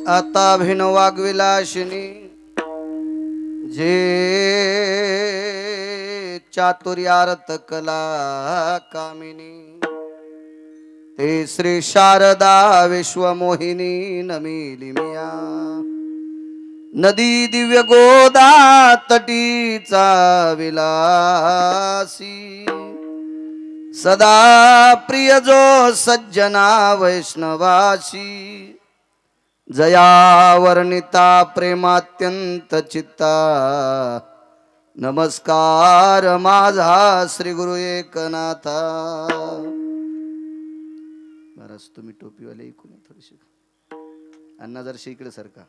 आता भिन वाग्विलाशिनी जे चातुर्यार्थ कला कामिनी ते श्री शारदा विश्वमोहिनी नमिली मिया नदी दिव्य गोदा तटीचा विलासी सदा प्रिय जो सज्जना वैष्णवासी जया वर्णिता प्रेमात्यंत चित्ता नमस्कार माझा श्री गुरु एकनाथा. महाराज तुम्ही टोपीवाले ऐकून थोडीशी अण्णा जर इकडे सारखा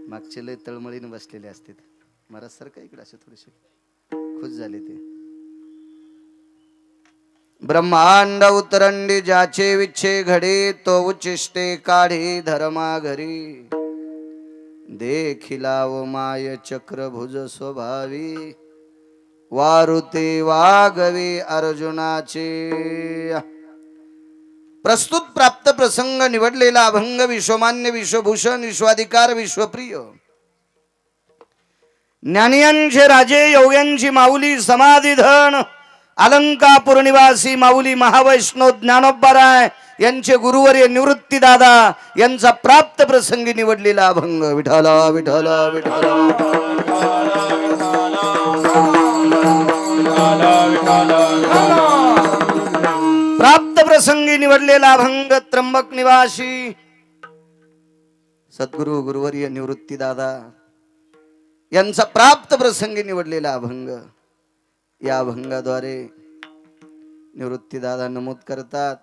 मागचे लय तळमळीने बसलेले असते महाराज सारखा इकडे असे थोडेसे खुश झाले ते. ब्रह्मांड उतरंडी ज्याचे विच्छे घडे तो उच्चिष्टे काढी धर्मा घरी देखिला व माय चक्र भुज स्वभावी वारुते वागवे अर्जुनाचे. प्रस्तुत प्राप्त प्रसंग निवडलेला अभंग विश्वमान्य विश्वभूषण विश्वाधिकार विश्वप्रिय ज्ञानियांचे राजे योग्यांची माऊली समाधिधन अलंकापूर निवासी माऊली महावैष्णव ज्ञानोबाराय यांचे गुरुवर्य निवृत्ती दादा यांचा प्राप्त प्रसंगी निवडलेला अभंग. विठाला विठाला विठाला प्राप्त प्रसंगी निवडलेला अभंग त्र्यंबक निवासी सद्गुरु गुरुवर्य निवृत्ती दादा यांचा प्राप्त प्रसंगी निवडलेला अभंग. या अभंगाद्वारे निवृत्ती दादा नमूद करतात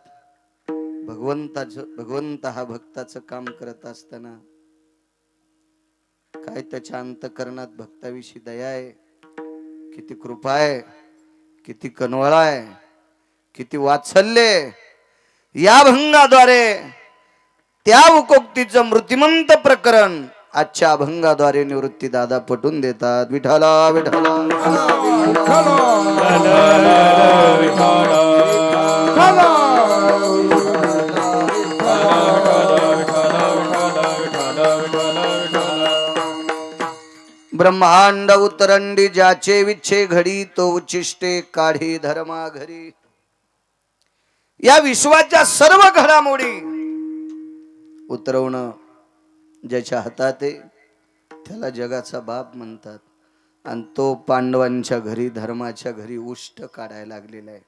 भगवंत हा भक्ताचं काम करत असताना काय त्याच्या अंतकरणात भक्ताविषयी दया आहे, किती कृपा आहे, किती कनवळा आहे, किती वात्सल्य. या अभंगाद्वारे त्या उकोक्तीचं मृतिमंत प्रकरण आजच्या अभंगाद्वारे निवृत्ती दादा पटून देतात. विठाला विठाला ब्रह्मांड उतरंडी ज्याचे विच्छे घडी तो उच्चिष्टे काढी धर्मा घरी. या विश्वाच्या सर्व घडामोडी उतरवणं ज्याच्या हातात आहे त्याला जगाचा बाप म्हणतात आणि तो पांडवांच्या घरी धर्माच्या घरी उष्ट काढायला लागलेला आहे.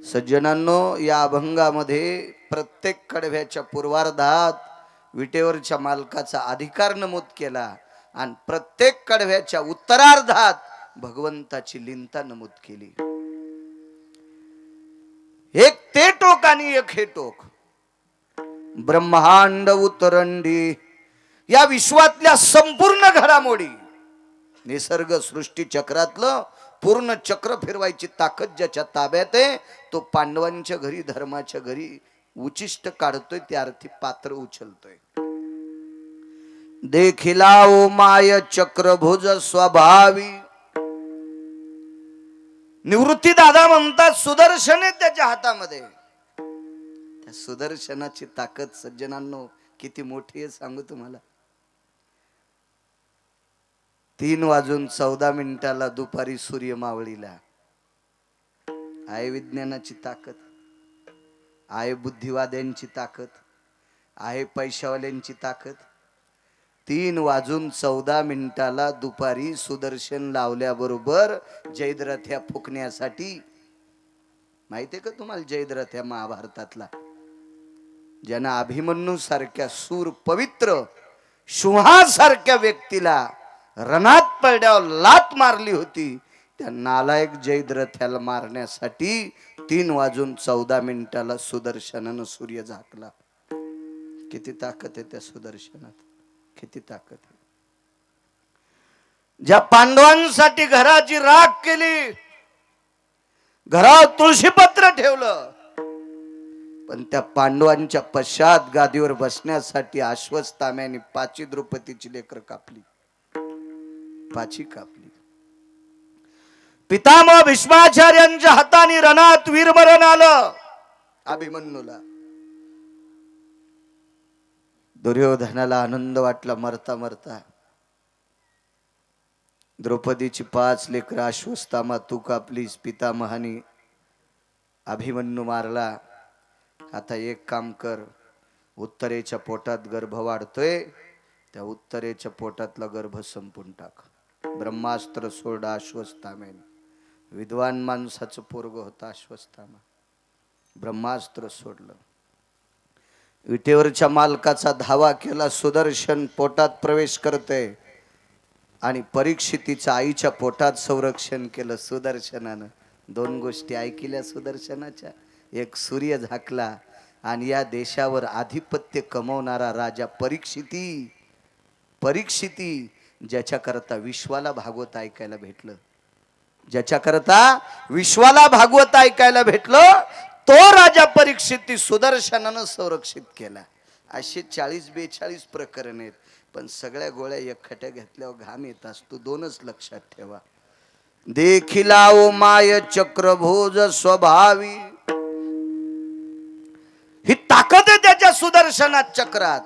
सज्जनांनो, या अभंगामध्ये प्रत्येक कडव्याच्या पूर्वार्धात विटेवरच्या मालकाचा अधिकार नमूद केला आणि प्रत्येक कडव्याच्या उत्तरार्धात भगवंताची लीनता नमूद केली. एक ते टोक आणि एक हे टोक. ब्रह्मांड उतरंडी या विश्वातल्या संपूर्ण घडामोडी निसर्ग सृष्टी चक्रातलं पूर्ण चक्र फिरवायची ताकद ज्याच्या ताब्यात आहे तो पांडवांच्या घरी धर्माच्या घरी उचिष्ट काढतोय, त्या अर्थी पात्र उचलतोय. देखिला ओ माय चक्रभुज स्वभावी. निवृत्ती दादा म्हणतात सुदर्शन आहे त्याच्या हातामध्ये. त्या सुदर्शनाची ताकद सज्जनांनो किती मोठी आहे सांगू तुम्हाला. 3:14 दुपारी सूर्य मावळीला आहे विज्ञानाची ताकद, आहे बुद्धिवाद्यांची ताकद, आहे पैशावाल्यांची ताकद. 3:14 दुपारी सुदर्शन लावल्याबरोबर जयद्रथ्या फुकण्यासाठी. माहितीये का तुम्हाला जयद्रथ्या महाभारतातला ज्यानं अभिमन्यू सारख्या सूर पवित्र सिंहासारख्या व्यक्तीला रणात पडल्यावर लात मारली होती, त्या नालायक जयद्रथ्याला मारण्यासाठी 3:14 सुदर्शनानं सूर्य झाकला. किती ताकद आहे त्या सुदर्शनात, किती ताकद आहे. ज्या पांडवांसाठी घराची राख केली, घरावर तुळशीपत्र ठेवलं, पण त्या पांडवांच्या पश्चात गादीवर बसण्यासाठी अश्वत्थाम्याने 5 द्रौपदीची लेकर कापली, 5 कापली. पितामह भीष्माचार्यांच्या हाताने रणात वीरमरण आलं अभिमन्यूला. दुर्योधनाला आनंद वाटला मरता मरता. द्रौपदीची 5 लेकरं अश्वत्थामा तू कापलीस, पितामहानी अभिमन्यू मारला. आता एक काम कर, उत्तरेच्या पोटात गर्भ वाढतोय, त्या उत्तरेच्या पोटातला गर्भ संपून टाक. ब्रह्मास्त्र सोडा अश्वत्थाम्याने. विद्वान माणसाचं पोरग होता अश्वत्थामा. ब्रह्मास्त्र सोडलं. विटेवरच्या मालकाचा धावा केला. सुदर्शन पोटात प्रवेश करतोय आणि परीक्षितीच्या आईच्या पोटात संरक्षण केलं सुदर्शनानं. 2 गोष्टी ऐकल्या सुदर्शनाच्या. एक सूर्य झाकला आणि या देशावर आधिपत्य कमवणारा राजा परीक्षिती ज्याच्याकरता विश्वाला भागवत ऐकायला भेटलं, ज्याच्याकरता विश्वाला भागवत ऐकायला भेटलं, तो राजा परीक्षिती सुदर्शनानं संरक्षित केला. असे 40-42 प्रकरण आहेत. पण सगळ्या गोळ्या एकखट्या घेतल्यावर घाम येत असतो. 2च लक्षात ठेवा. देखिला ओ माय चक्रभोज स्वभावी. ही ताकद आहे त्याच्या सुदर्शनात चक्रात.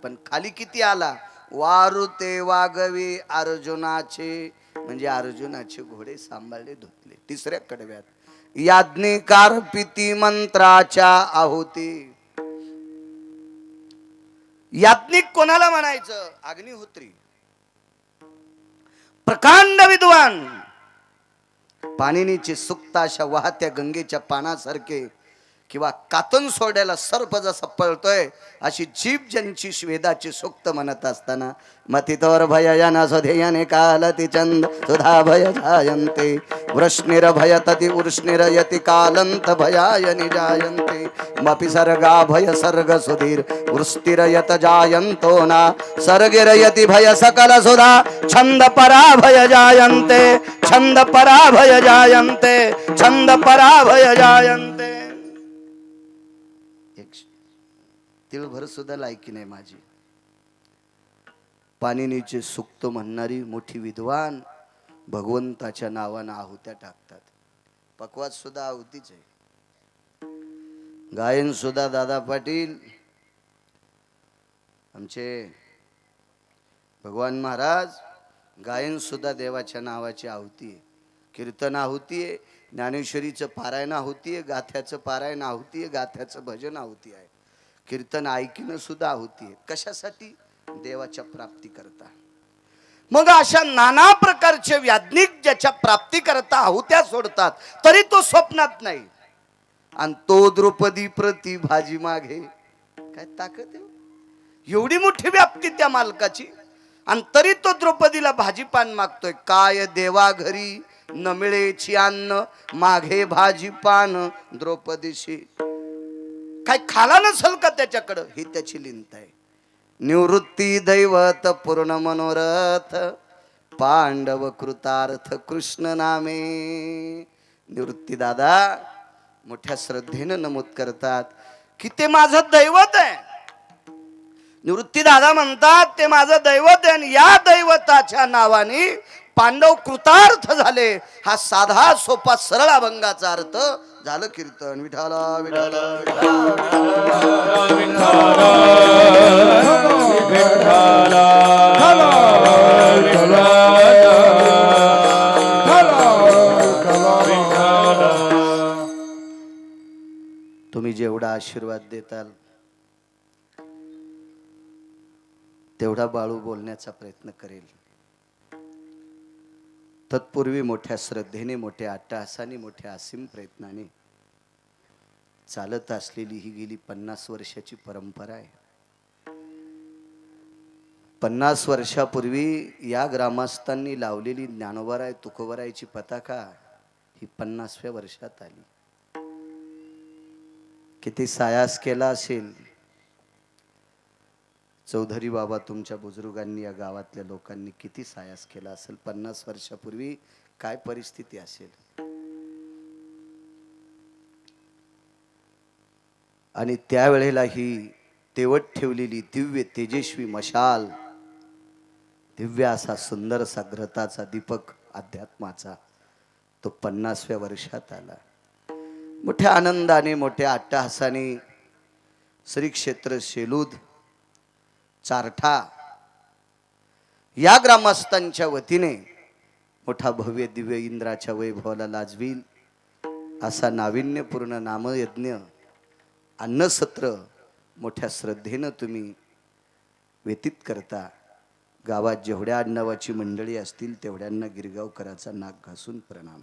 पण खाली किती आला? वारुते वागवे अर्जुनाचे, म्हणजे अर्जुनाचे घोडे सांभाळले धुतले. 3ऱ्या कडव्यात याज्ञिकार पिती मंत्राच्या आहुती. याज्ञिक कोणाला म्हणायचं? अग्निहोत्री. प्रकांड विद्वान. पाणिनीचे सुक्त अशा वाहत्या गंगेच्या पानासारखे, किंवा कातन सोड्याला सर्प जसा पळतोय अशी जीभ ज्यांची वेदाची सुक्त म्हणत असताना मतितोर भययन स्वधेयने कालति चंद सुधा भय जायन्ते वृष्णिर भयतति उर्ष्णिर यति कालंत भयाय निजायन्ते मपि सर्गा भय सर्ग सुधीर वृष्टिर यत जायन्तो ना सर्गिर यति भय सकल सुधा छंद पराभय जायन्ते छंद पराभय जायन्ते छंद पराभय जायन्ते. तिळभर सुद्धा लायकी नाही माझी. पाणिनीचे सुक्त म्हणणारी मोठी विद्वान भगवंताच्या नावानं आहुत्या टाकतात. पकवात सुद्धा आहुतीच आहे. गायन सुद्धा दादा पाटील आमचे भगवान महाराज, गायन सुद्धा देवाच्या नावाची आहुती आहे. कीर्तन आहुती आहे, ज्ञानेश्वरीचं पारायण आहुती आहे, गाथ्याचं पारायण आहुती आहे, गाथ्याचं भजन आहुती आहे, कीर्तन ऐकणं सुद्धा आहुती आहे. कशासाठी? देवाच्या प्राप्ती करता. मग अशा नाना प्रकारचे याज्ञिक ज्याच्या प्राप्ती करता आहुत्या सोडतात, तरी तो स्वप्नात नाही. आणि तो द्रौपदी प्रति भाजी मागे. काय ताकद आहे! एवढी मोठी व्याप्ती त्या मालकाची, आणि तरी तो द्रौपदीला भाजीपान मागतोय. काय देवा घरी न मिळेची अन्न मागे भाजीपान द्रौपदीशी. काय खाला नसल का त्याच्याकडं? ही त्याची लिंत आहे. निवृत्ती दैवत पूर्ण मनोरथ पांडव कृतार्थ कृष्ण नामे. निवृत्ती दादा मोठ्या श्रद्धेनं नमूद करतात की ते माझं दैवत आहे. निवृत्ती दादा म्हणतात ते माझं दैवत आहे, आणि या दैवताच्या नावाने पांडव कृतार्थ झाले. हा साधा सोपा सरळ अभंगाचा अर्थ झालं कीर्तन. विठाला विठाला तुम्ही जेवढा आशीर्वाद देताल तेवढा बाळू बोलण्याचा प्रयत्न करेल. तत्पूर्वी मोठ्या श्रद्धेने, मोठ्या अट्टहासाने, मोठ्या असीम प्रयत्नाने चालत असलेली ही गेली 50 वर्षाची परंपरा आहे. 50 वर्षापूर्वी या ग्रामस्थांनी लावलेली ज्ञानोबाराय तुकोबारायची पताका ही 50व्या वर्षात आली. किती सायास केला असेल चौधरी बाबा, तुमच्या बुजुर्गांनी, या गावातल्या लोकांनी किती सायास केला असेल. 50 वर्षापूर्वी काय परिस्थिती असेल. आणि त्यावेळेला ही तेवत ठेवलेली दिव्य तेजस्वी मशाल, दिव्य असा सुंदरसा ग्रहाचा दीपक अध्यात्माचा, तो 50व्या वर्षात आला. मोठ्या आनंदाने, मोठ्या अट्टहासाने श्री क्षेत्र शेलूद चारठा या ग्रामस्थांच्या वतीने मोठा भव्य दिव्य इंद्राच्या वैभवाला लाजवील असा नाविन्यपूर्ण नामयज्ञ अन्नसत्र मोठ्या श्रद्धेनं तुम्ही व्यतीत करता. गावात जेवढ्या आडनावाची मंडळी असतील तेवढ्यांना गिरगावकराचा नाक घासून प्रणाम.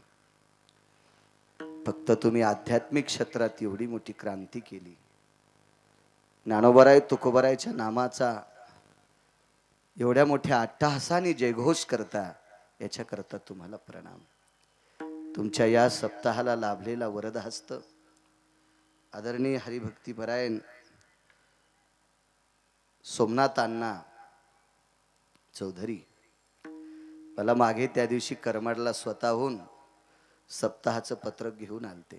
फक्त तुम्ही आध्यात्मिक क्षेत्रात एवढी मोठी क्रांती केली. ज्ञानोबाराय तुकोबारायच्या नामाचा एवढ्या मोठ्या अट्टहासाने जयघोष करता, याच्याकरता तुम्हाला प्रणाम. तुमच्या या सप्ताहाला लाभलेला वरदहस्त आदरणीय हरिभक्तीपरायण सोमनाथ अण्णा चौधरी मला मागे त्या दिवशी करमाडला स्वतःहून सप्ताहाचं पत्रक घेऊन आलते.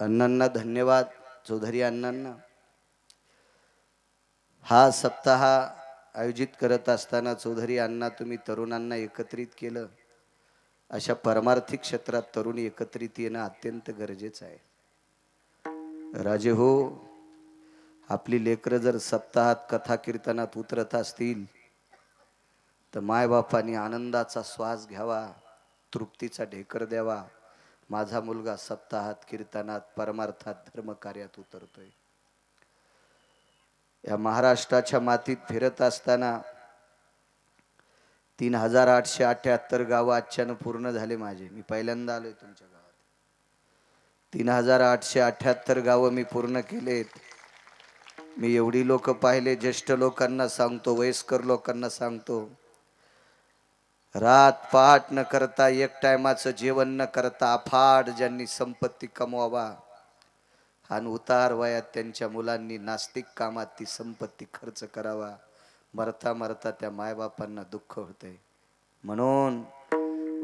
अण्णांना धन्यवाद. चौधरी अण्णांना हा सप्ताह आयोजित करत असताना चौधरी अण्णा तुम्ही तरुणांना एकत्रित केलं. अशा परमार्थिक क्षेत्रात तरुण एकत्रित येणं अत्यंत गरजेचं आहे. राजे हो, आपली लेकरं जर सप्ताहात कथा कीर्तनात उतरत असतील तर मायबापांनी आनंदाचा श्वास घ्यावा, तृप्तीचा ढेकर द्यावा. माझा मुलगा सप्ताहात कीर्तनात परमार्थात धर्मकार्यात उतरतोय. या महाराष्ट्राच्या मातीत फिरत असताना 3878 गावं आजच्यानं पूर्ण झाले माझे. मी पहिल्यांदा आलोय तुमच्या गावात. 3878 गावं मी पूर्ण केलेत. मी एवढी लोक पाहिले. ज्येष्ठ लोकांना सांगतो, वयस्कर लोकांना सांगतो, रात पहाट न करता, एक टायमाचं जेवण न करता अफाट ज्यांनी संपत्ती कमवावा आणि उतार वयात त्यांच्या मुलांनी नास्तिक कामात ती संपत्ती खर्च करावा, मरता मरता त्या मायबापांना दुःख होतंय. म्हणून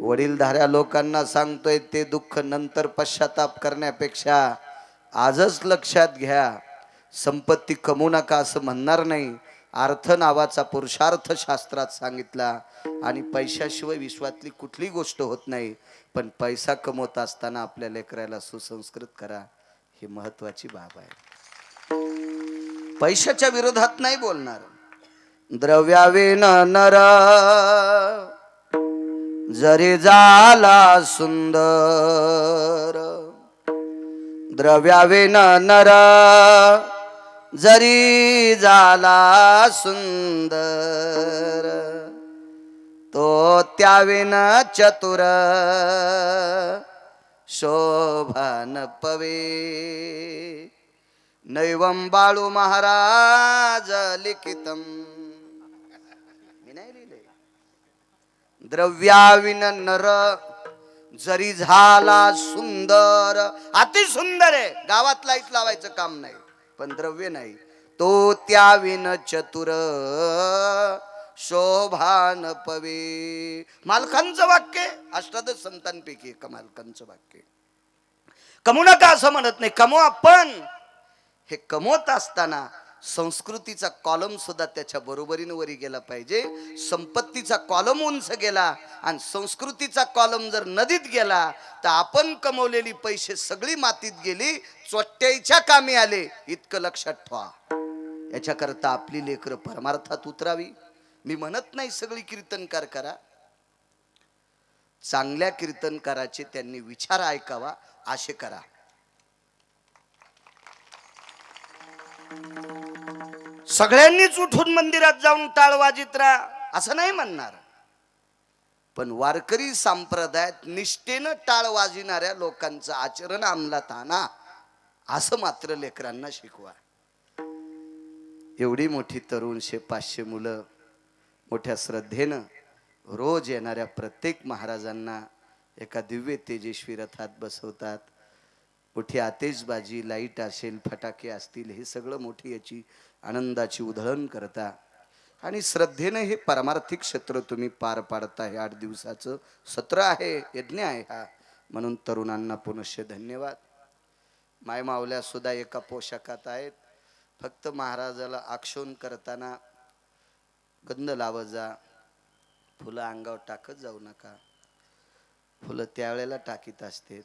वडीलधाऱ्या लोकांना सांगतोय, ते दुःख नंतर पश्चाताप करण्यापेक्षा आजच लक्षात घ्या. संपत्ती कमवू नका असं म्हणणार नाही. अर्थ नावाचा पुरुषार्थ शास्त्रात सांगितला आणि पैशाशिवाय विश्वातली कुठली गोष्ट होत नाही. पण पैसा कमवत असताना आपल्या लेकराला सुसंस्कृत करा, ही महत्वाची बाब आहे. पैशाच्या विरोधात नाही बोलणार. द्रव्यावेन नर जरी झाला सुंदर, द्रव्यावेन नर जरी झाला सुंदर, तो त्यावेन चतुर शोभन पवे. नैवम बाळू महाराज लिखितम. मी नाही लिहिले. द्रव्याविन नर जरी झाला सुंदर, अति सुंदर आहे, गावात लाईट लावायचं काम नाही, पण द्रव्य नाही. तो त्याविन चतुर शोभान पवे. मालकांचं वाक्य, अष्टादश संतांपैकी एका मालकांचं वाक्य. कमवू नका असं म्हणत नाही, कमवा. पण हे कमवत असताना संस्कृतीचा कॉलम सुद्धा त्याच्या बरोबरीने वरी गेला पाहिजे. संपत्तीचा कॉलम उंच गेला आणि संस्कृतीचा कॉलम जर नदीत गेला तर आपण कमवलेली पैसे सगळी मातीत गेली, चोट्याच्या कामी आले. इतकं लक्षात ठेवा. याच्याकरता आपली लेकरं परमार्थात उतरावी. मी म्हणत नाही सगळी कीर्तनकार करा. चांगल्या कीर्तनकाराचे त्यांनी विचार ऐकावा, असे करा. सगळ्यांनीच उठून मंदिरात जाऊन टाळ वाजित राहा असं नाही म्हणणार. पण वारकरी संप्रदायात निष्ठेनं टाळ वाजविणाऱ्या लोकांचं आचरण अंमलात आणा, असं मात्र लेकरांना शिकवा. एवढी मोठी तरुण 500 मुलं मोठ्या श्रद्धेनं रोज येणाऱ्या प्रत्येक महाराजांना एका दिव्य तेजस्वी रथात बसवतात. मोठी आतिषबाजी, लाईट असेल, फटाके असतील, हे सगळं मोठी याची आनंदाची उधळण करता आणि श्रद्धेनं हे परमार्थिक क्षेत्र तुम्ही पार पाडता. हे 8 दिवसाचं सत्र आहे, यज्ञ आहे हा. म्हणून तरुणांना पुनश्च धन्यवाद. मायमावल्या सुद्धा एका पोशाखात आहेत. फक्त महाराजाला आक्षोन करताना गंध लावत जा, फुलं अंगावर टाकत जाऊ नका. फुलं त्यावेळेला टाकीत असतात.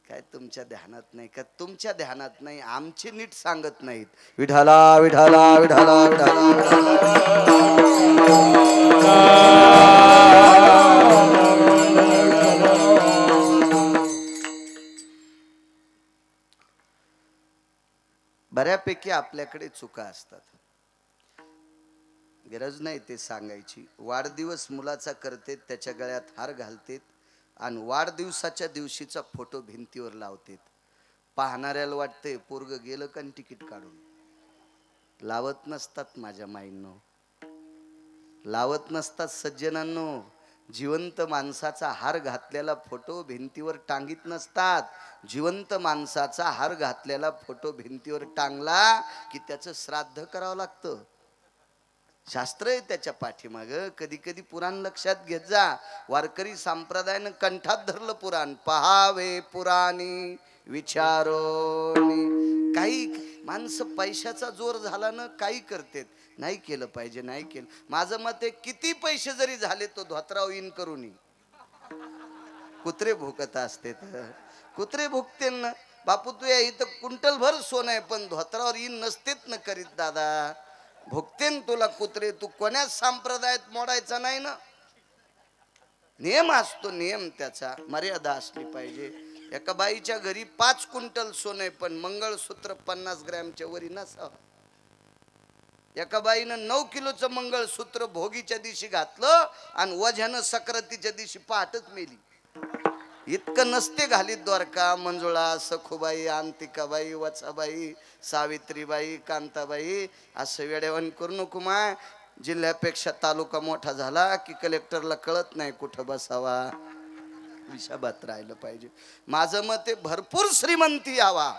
काय तुमच्या ध्यानात नाही का? तुमच्या ध्यानात नाही, आमचे नीट सांगत नाहीत. विठाला विठाला विठाला विठाला. बऱ्यापैकी आपल्याकडे चुका असतात, गरज नाही ते सांगायची. वाढदिवस मुलाचा करतेत, त्याच्या गळ्यात हार घालतेत आणि वाढदिवसाच्या दिवशीचा फोटो भिंतीवर लावतेत. पाहणाऱ्याला वाटते पोरग गेलं का तिकीट काढून. लावत नसतात माझ्या माईंनो, लावत नसतात सज्जनांनो. जिवंत माणसाचा हार घातलेला फोटो भिंतीवर टांगीत नसतात. जिवंत माणसाचा हार घातलेला फोटो भिंतीवर टांगला की त्याचं श्राद्ध करावं लागतं. शास्त्र आहे त्याच्या पाठीमाग. कधी कधी पुराण लक्षात घेत जा. वारकरी संप्रदायानं कंठात धरलं पुराण. पहावे पुराणी विचारो. काही माणसं पैशाचा जोर झाला ना काही करतेत. नाही केलं पाहिजे, नाही केलं. माझं मत आहे किती पैसे जरी झाले तो धोत्राव इन करून कुत्रे भुकत असते. कुत्रे भुकते ना बापू. तू या इथं कुंटल भर सोनं आहे पण धोत्रावर इन नसतेत ना करीत दादा. भुकतेन तुला कुत्रे. तू कोण्याच संप्रदायात मोडायचा नाही ना. नियम असतो, नियम त्याचा मर्यादा असली पाहिजे. एका बाईच्या घरी 5 क्विंटल सोने पण मंगळसूत्र 50 ग्रॅमच्या वरी नसावं. एका बाईनं 9 किलोचं मंगळसूत्र भोगीच्या दिवशी घातलं आणि वझ्यानं सक्रातीच्या दिवशी पहाटच मेली. इतकं नसते घालीत द्वारका, मंजुळा, सखुबाई, अंतिकाबाई, वचाबाई, सावित्रीबाई, कांताबाई. असं वेडेवण करू नको माय. जिल्ह्यापेक्षा तालुका मोठा झाला की कलेक्टरला कळत नाही कुठं बसावा. विषाबात राहिलं पाहिजे. माझं मत आहे भरपूर श्रीमंती यावा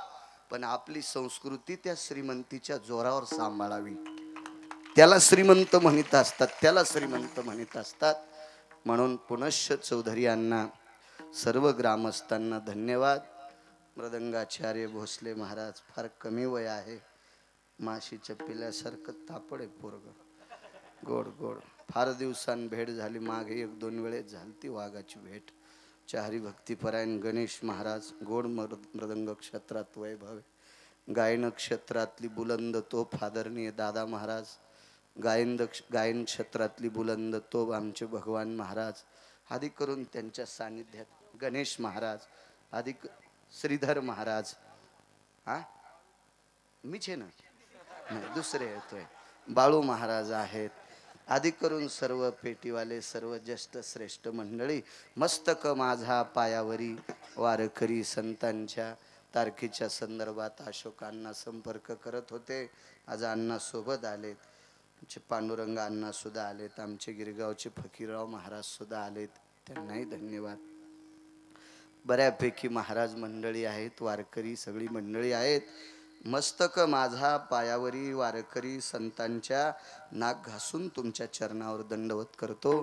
पण आपली संस्कृती त्या श्रीमंतीच्या जोरावर सांभाळावी. त्याला श्रीमंत म्हणत असतात, त्याला श्रीमंत म्हणत असतात. म्हणून पुनश्च चौधरी यांना, सर्व ग्रामस्थांना धन्यवाद. मृदंगाचार्य भोसले महाराज फार कमी वय आहे. माशीच्या पिल्यासारखं तापड आहे पोरग. गोड गोड. फार दिवसांनी भेट झाली. मागे 1-2 वेळेस झाली ती वाघाची भेट. हरिभक्तीपरायण गणेश महाराज. गोड मृदंग क्षेत्रात वैभव. गायन क्षेत्रातली बुलंद तोफ आदरणीय दादा महाराज. गायन क्षेत्रातली बुलंद तोफ आमचे भगवान महाराज. आधी करून त्यांच्या सानिध्यात गणेश महाराज, आधी श्रीधर महाराज. हा मीच आहे ना, नाही दुसरे येतोय. बाळू महाराज आहेत. आधी करून सर्व पेटीवाले, सर्व ज्येष्ठ श्रेष्ठ मंडळी. मस्तक माझा पायावरी वारकरी संतांच्या तारखेच्या संदर्भात अशोकांना संपर्क करत होते. आज अण्णा सोबत आलेत. आमचे पांडुरंग अण्णा सुद्धा आलेत. आमचे गिरगावचे फकीरराव महाराज सुद्धा आलेत. त्यांनाही धन्यवाद. बऱ्यापैकी महाराज मंडळी आहेत, वारकरी सगळी मंडळी आहेत. मस्तक माझा पायावरी वारकरी संतांच्या नाक घासून तुमच्या चरणावर दंडवत करतो.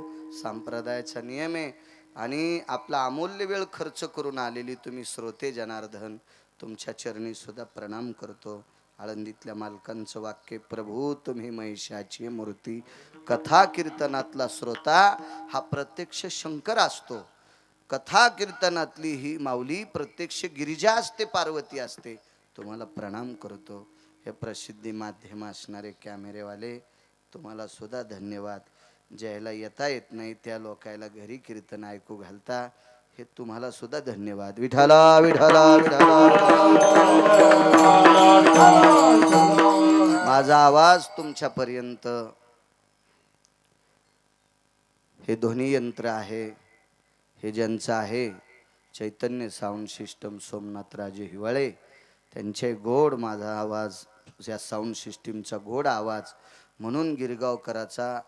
संप्रदायाचा नियम आहे आणि आपला अमूल्य वेळ खर्च करून आलेली तुम्ही श्रोते जनार्दन, तुमच्या चरणी सुद्धा प्रणाम करतो. आळंदीतल्या मालकांचं वाक्य, प्रभू तुम्ही महिषाची मूर्ती. कथा कीर्तनातला श्रोता हा प्रत्यक्ष शंकर असतो. कथा कीर्तनातली ही माऊली प्रत्यक्ष गिरिजा असते, पार्वती असते. तुम्हाला प्रणाम करतो. हे प्रसिद्धी माध्यम असणारे कॅमेरेवाले तुम्हाला सुद्धा धन्यवाद. ज्याला येता येत नाही त्या लोकायला घरी कीर्तन ऐकू घालता, हे तुम्हाला सुद्धा धन्यवाद. विठाला विठाला विठाला. माझा आवाज तुमच्यापर्यंत, हे ध्वनी यंत्र आहे, हे ज्यांचं आहे चैतन्य साऊंड सिस्टम सोमनाथराजे हिवाळे, त्यांचे गोड माझा आवाज, या साऊंड सिस्टीमचा गोड आवाज म्हणून गिरगावकराचा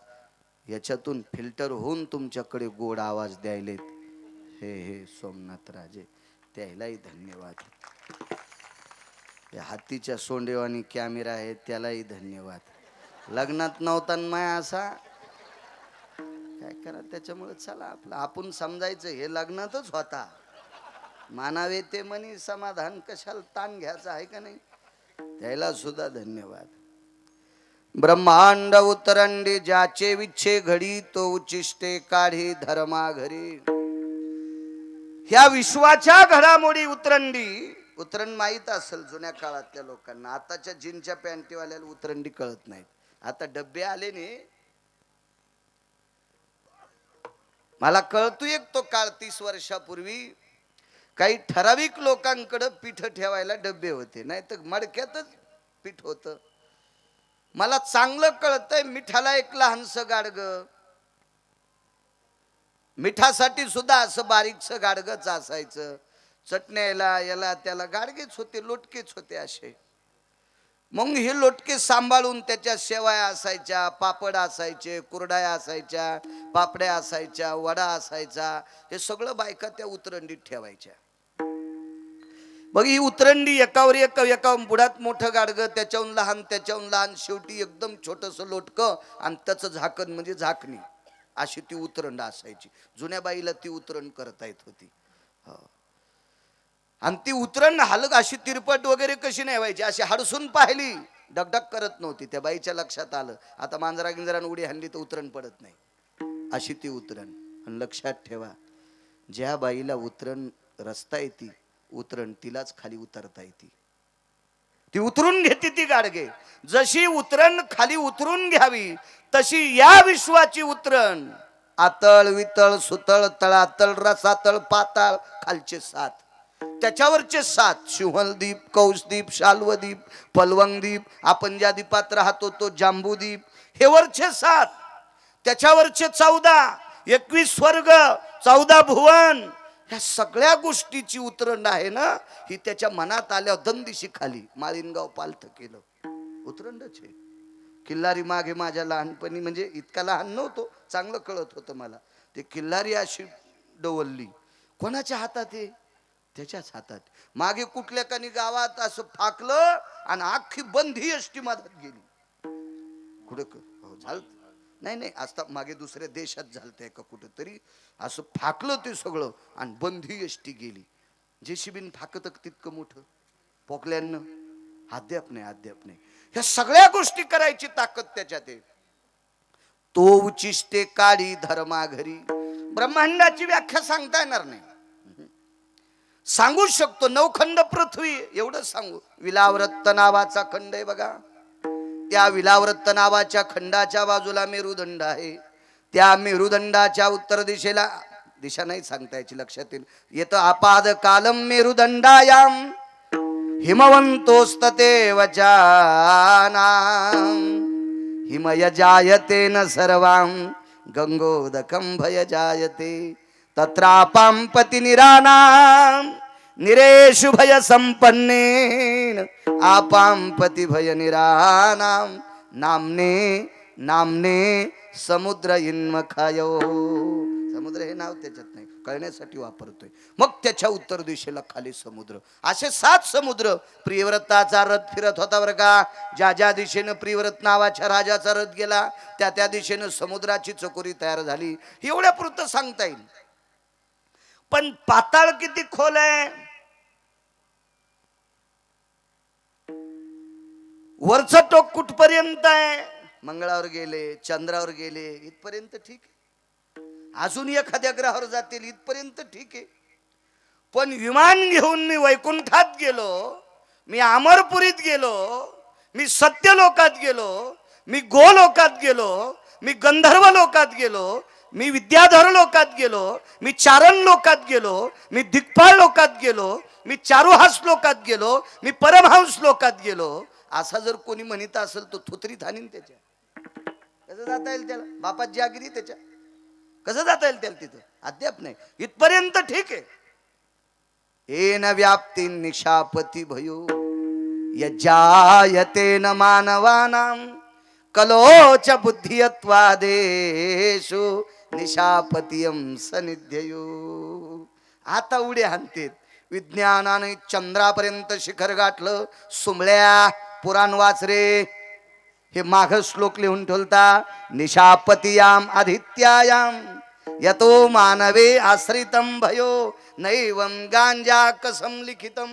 याच्यातून फिल्टर होऊन तुमच्याकडे गोड आवाज द्यायलेत हे सोमनाथराजे, त्यालाही धन्यवाद. या हातीच्या सोंडेवानी कॅमेरा आहे त्यालाही धन्यवाद. लग्नात नव्हता माय असा काय करा त्याच्यामुळे. चला आपलं आपण समजायचं हे लग्नातच होता. मानावे ते मनी समाधान, कशाला ताण घ्यायचा आहे का नाही. त्याला सुद्धा धन्यवाद. ब्रह्मांड उतरंडी ज्याचे विच्छे घडी, तो उचिष्टे काढी धर्मा घरी. ह्या विश्वाच्या घडामोडी उतरण माहीत असेल जुन्या काळातल्या लोकांना. आताच्या जीनच्या पॅन्टीवाल्याला उतरंडी कळत नाही. आता डब्बे आले ने. मला कळतोय तो काळ 30 वर्षापूर्वी काही ठराविक लोकांकडे पीठ ठेवायला डब्बे होते, नाही तर मडक्यातच पीठ होतं. मला चांगलं कळतंय मिठाला एक लहानसं गाडगं, मिठासाठी सुद्धा असं बारीकसं गाडगच असायचं. चटण्याला याला त्याला गाडगेच होते, लोटकेच होते असे. मग हे लोटके सांभाळून त्याच्या शेवाया असायच्या, पापड असायचे, कुरड्या असायच्या, पापड्या असायच्या, वडा असायचा. हे सगळं बायका त्या उतरंडीत ठेवायच्या. बघ ही उतरंडी एकावर एका बुडात मोठं गाडगं, त्याच्याहून लहान, शेवटी एकदम छोटंसं लोटकं आणि त्याचं झाकण म्हणजे झाकणी. अशी ती उतरंड असायची. जुन्या बाईला ती उतरण करता येत होती. आणि ती उतरण हलक अशी तिरपट वगैरे कशी नाही व्हायची, अशी हडसून पाहिली डगडग करत नव्हती. त्या बाईच्या लक्षात आलं आता मांजरा गिंजरान उडी हल्ली तर उतरण पडत नाही. अशी ती उतरण. आणि लक्षात ठेवा, ज्या बाईला उतरण रस्ता येते उतरण तिलाच खाली उतरता येते. ती उतरून घेते ती गाडगे. जशी उतरण खाली उतरून घ्यावी तशी या विश्वाची उतरण आतळ वितळ सुतळ तळातळ रसातळ पाताळ खालचे 7, त्याच्यावरचे 7 शिवहलदीप, कौसदीप, शाल्वदीप, पलवंगदीप, आपण ज्या दीपात राहतो तो जांबूदीप, हे वरचे 7, त्याच्यावरचे 14, 21 स्वर्ग, 14 भुवन. ह्या सगळ्या गोष्टीची उतरण आहे ना, ही त्याच्या मनात आल्यावर दंदिशी खाली माळीनगाव पालथ केलं. उतरंडच आहे. किल्लारी मागे माझ्या लहानपणी, म्हणजे इतका लहान नव्हतो, चांगलं कळत होतं मला. ते किल्लारी अशी डवलली. कोणाच्या हातात आहे? त्याच्याच हातात. मागे कुठल्या कानी गावात असं फाकलं आणि अख्खी बंधी एसटी मधात गेली. कुठं झालं नाही आता मागे दुसऱ्या देशात झालतंय का कुठंतरी, असं फाकलं ते सगळं आणि बंधी एसटी गेली. जेसीबीन फाकत तितकं मोठं पोकल्यानं अद्याप नाही. ह्या सगळ्या गोष्टी करायची ताकद त्याच्यात आहे. तो उचिष्टे काढी धर्मा घरी. ब्रह्मांडाची व्याख्या सांगता येणार नाही, सांगू शकतो 9 खंड पृथ्वी एवढं सांगू. विलावृत्त नावाचा खंड आहे बघा, त्या विलावृत्त नावाच्या खंडाच्या बाजूला मेरुदंड आहे. त्या मेरुदंडाच्या उत्तर दिशा नाही सांगता याची, लक्षात येतं आपाद कालम मेरुदंडायाम हिमवंतोस्तते वचानाम हिमय जायते न सर्वां गंगोदकं भय जायते तत्रापां पति निरानाम निरेषु भय संपन्नेन आपां पति भय निरानाम नामने समुद्र इन्मखायो. समुद्र हे नाव त्याच्यात नाही, कळण्यासाठी वापरतोय. मग त्याच्या उत्तर दिशेला खाली समुद्र. असे 7 समुद्र. प्रियव्रताचा रथ फिरत होता बरं का. ज्या दिशेनं प्रियव्रत नावाच्या राजाचा रथ गेला त्या दिशेनं समुद्राची चकोरी तयार झाली. एवढ्या पुरतं सांगता येईल. पण पाताळ किती खोल आहे, वरचं टोक कुठपर्यंत आहे. मंगळावर गेले, चंद्रावर गेले इथपर्यंत ठीक आहे. अजून एखाद्या ग्रहावर जातील इथपर्यंत ठीक आहे. पण विमान घेऊन मी वैकुंठात गेलो, मी अमरपुरीत गेलो, मी सत्यलोकात गेलो, मी गोलोकात गेलो, मी गंधर्व लोकात गेलो, मी विद्याधर लोकात गेलो, मी चारण लोकात गेलो, मी दिग्पाळ लोकात गेलो, मी चारुहास लोकात गेलो, मी परमहंस लोकात गेलो. असा जर कोणी म्हणत असेल तो थोतरीत हानीन त्याच्या. कसं जाता येईल त्याला? बापात जागिरी त्याच्या, कसं जाता येईल त्याला तिथं? अद्याप नाही. इथपर्यंत ठीक आहे. येन व्याप्ती निशापती भयो यजायते न मानवानां कलोच बुद्धियत्वादेशु निशापतियम सनिध्ययो. आता उडे हाणतेत. विज्ञानाने चंद्रापर्यंत शिखर गाठलं. सुमळ्या पुराण वाच रे. हे माघ श्लोक लिहून ठेवता. निशापतियाम आदित्यायाम यतो मानवे आश्रितम भयो नैवम गांजा कसम लिखितम.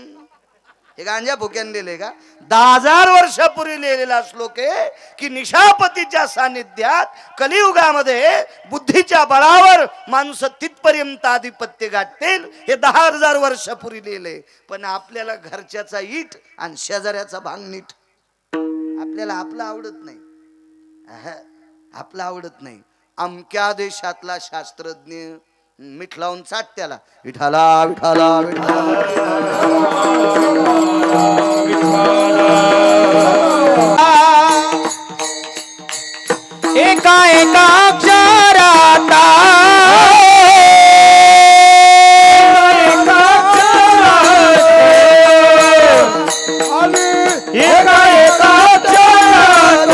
हे गांजा भुक्यान लिहिले का? 10,000 वर्षापूर्वी लिहिलेला श्लोक आहे की निशापतीच्या सानिध्यात कलियुगामध्ये बुद्धीच्या बळावर माणसं तिथपर्यंत आधिपत्य गाठतील. हे 10,000 वर्षापूर्वी लिहिले. पण आपल्याला घरच्याचा इट आणि शेजाऱ्याचा भांग नीट. आपल्याला आपलं आवडत नाही. आपलं आवडत नाही. अमक्या देशातला शास्त्रज्ञ मीठ लावून चाट त्याला विठाला विठाला विठाला. एका एका अक्षराता एका एका अक्षरात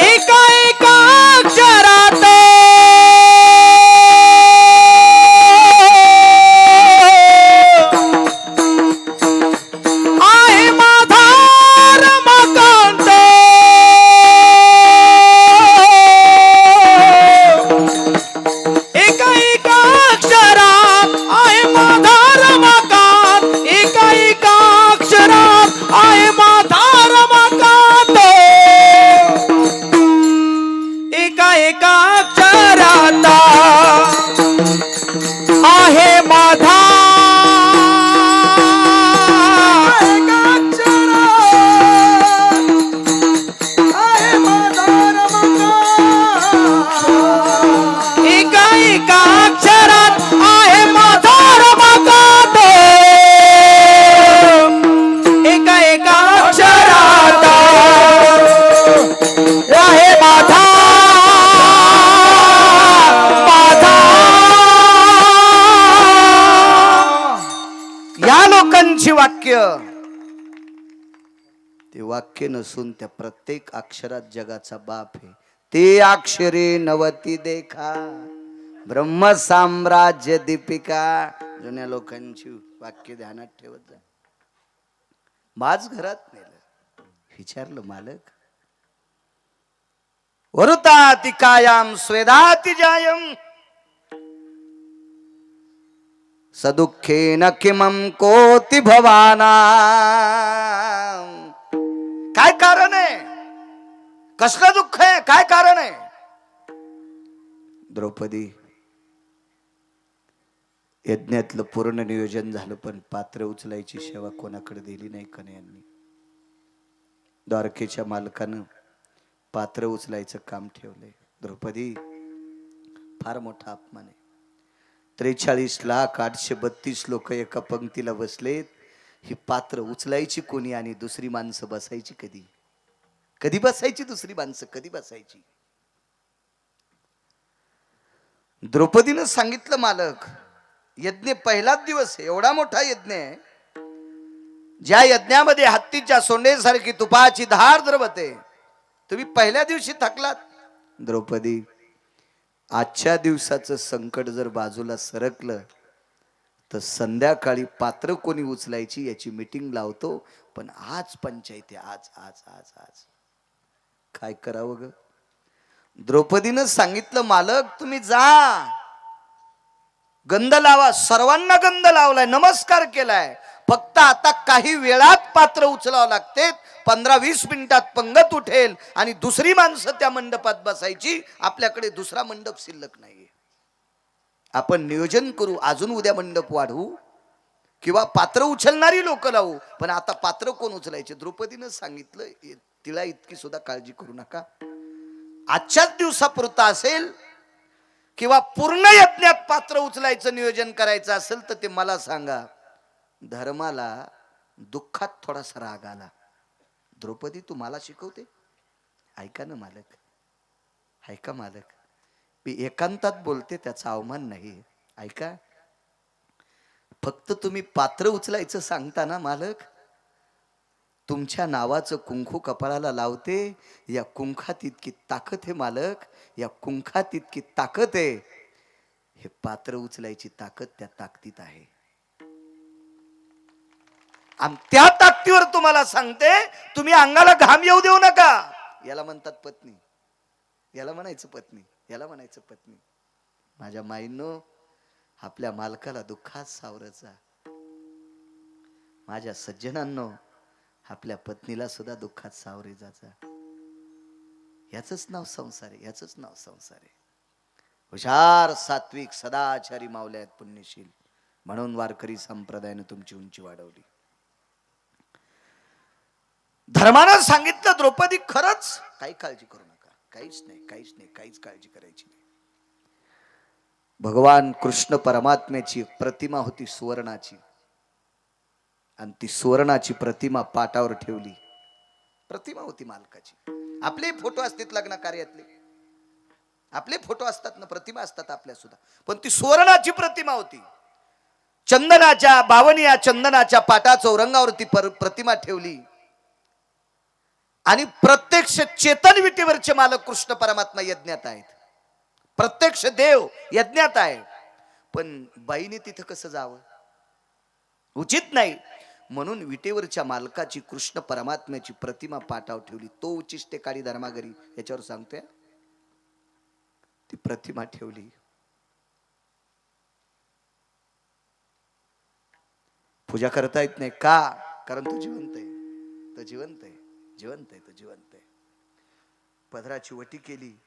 एका एका अक्षरात आहे माझा रमाकांत. एका एका अक्षरात आहे माझा रमाकांत. एका एका अक्षरात आहे माझा रमाकांत. एका एका अक्षरात आहे माझा एका एका अक्षरात आहे माझा रमाकांत. एका एका अक्षरात आहे माझा माझा. या लोकांची वाक्य ते वाक्य नसून त्या प्रत्येक अक्षरात जगाचा बाप आहे. ते अक्षरे नवती देखा ब्रह्म साम्राज्य दीपिका. जुन्या लोकांची वाक्य ध्यानात ठेवत जा. माझ घरात नेलं, विचारलं मालक वरुताति कायाम स्वेदाति जायम सदुःखेन किमं कोति भवाना. काय कारण आहे? कसलं दुःख आहे? काय कारण आहे? द्रौपदी, यज्ञातलं पूर्ण नियोजन झालं पण पात्र उचलायची सेवा कोणाकडे दिली नाही कन्यांनी. द्वारकेच्या मालकानं पात्र उचलायचं काम ठेवलंय. द्रौपदी, फार मोठा अपमान आहे. 43,832 लोक एका पंक्तीला बसलेत. ही पात्र उचलायची कोणी आणि दुसरी माणसं बसायची कधी? कधी बसायची दुसरी माणसं? कधी बसायची? द्रौपदीनं सांगितलं मालक, यज्ञ पहिलाच दिवस आहे, एवढा मोठा यज्ञ आहे, ज्या यज्ञामध्ये हत्तीच्या सोंडेसारखी तुपाची धार द्रवते, तुम्ही पहिल्या दिवशी थकलात. द्रौपदी, आजच्या दिवसाचं संकट जर बाजूला सरकलं तर संध्याकाळी पात्र कोणी उचलायची याची मीटिंग लावतो. पण आज पंचायती, आज आज आज आज काय करावं ग? द्रौपदीनं सांगितलं मालक तुम्ही जा, गंध लावा. सर्वांना गंध लावलाय, नमस्कार केलाय. फक्त आता काही वेळात पात्र उचलावं लागते. 15-20 मिनिटात पंगत उठेल आणि दुसरी माणसं त्या मंडपात बसायची. आपल्याकडे दुसरा मंडप शिल्लक नाहीये. आपण नियोजन करू, अजून उद्या मंडप वाढवू किंवा पात्र उचलणारी लोक लावू. पण आता पात्र कोण उचलायचे? द्रौपदीनं सांगितलं तिला इतकी सुद्धा काळजी करू नका. आजच्याच दिवसापुरता असेल किंवा पूर्ण यज्ञात पात्र उचलायचं नियोजन करायचं असेल तर ते मला सांगा. धर्माला दुःखात थोडासा राग आला. द्रौपदी, तू मला शिकवते? ऐका ना मालक, ऐका मालक, मी एकांतात बोलते, त्याचा अवमान नाही. ऐका, फक्त तुम्ही पात्र उचलायचं सांगता ना मालक, तुमच्या नावाचं कुंकू कपाळाला लावते. या कुंखात इतकी ताकद आहे मालक, या कुंखात इतकी ताकद आहे. हे पात्र उचलायची ताकद त्या ताकदीत आहे. आणि त्या ताकदीवर तुम्हाला सांगते, तुम्ही अंगाला घाम येऊ देऊ नका. याला म्हणतात पत्नी, याला म्हणायचं पत्नी, याला म्हणायचं पत्नी. माझ्या माईंनो, आपल्या मालकाला दुःखात सावरायचा. माझ्या सज्जनांनो, आपल्या पत्नीला सुद्धा दुःखात सावरे जाचा. याच नाव संसार आहे, याच नाव संसार आहे. हुशार, सात्विक, सदाचारी मावल्या आहेत, पुण्यशील. म्हणून वारकरी संप्रदायाने तुमची उंची वाढवली. धर्मानं सांगितलं द्रौपदी खरंच काही काळजी करू नका, काहीच नाही, काहीच नाही, काहीच काळजी करायची नाही. भगवान कृष्ण परमात्म्याची एक प्रतिमा होती सुवर्णाची, आणि ती सुवर्णाची प्रतिमा पाटावर ठेवली. प्रतिमा होती मालकाची. आपले फोटो असतात लग्न कार्यातले, आपले फोटो असतात ना, प्रतिमा असतात आपल्या सुद्धा, पण ती सुवर्णाची प्रतिमा होती. चंदनाच्या बावनिया चंदनाच्या पाटा चौरंगावरती प्रतिमा ठेवली. आणि प्रत्यक्ष चेतन विटेवरचे मालक कृष्ण परमात्मा यज्ञात आहेत, प्रत्यक्ष देव यज्ञात आहे. पण बाईने तिथं कसं जावं, उचित नाही. म्हणून विटेवरच्या मालकाची कृष्ण परमात्म्याची प्रतिमा पाटावर ठेवली. तो उचिष्टे काळी धर्मागरी याच्यावर सांगतोय, ती प्रतिमा ठेवली. पूजा करता येत नाही का? कारण तो जिवंत आहे, तो जिवंत आहे, जिवंत आहे, तो जिवंत आहे. पदराची वटी केली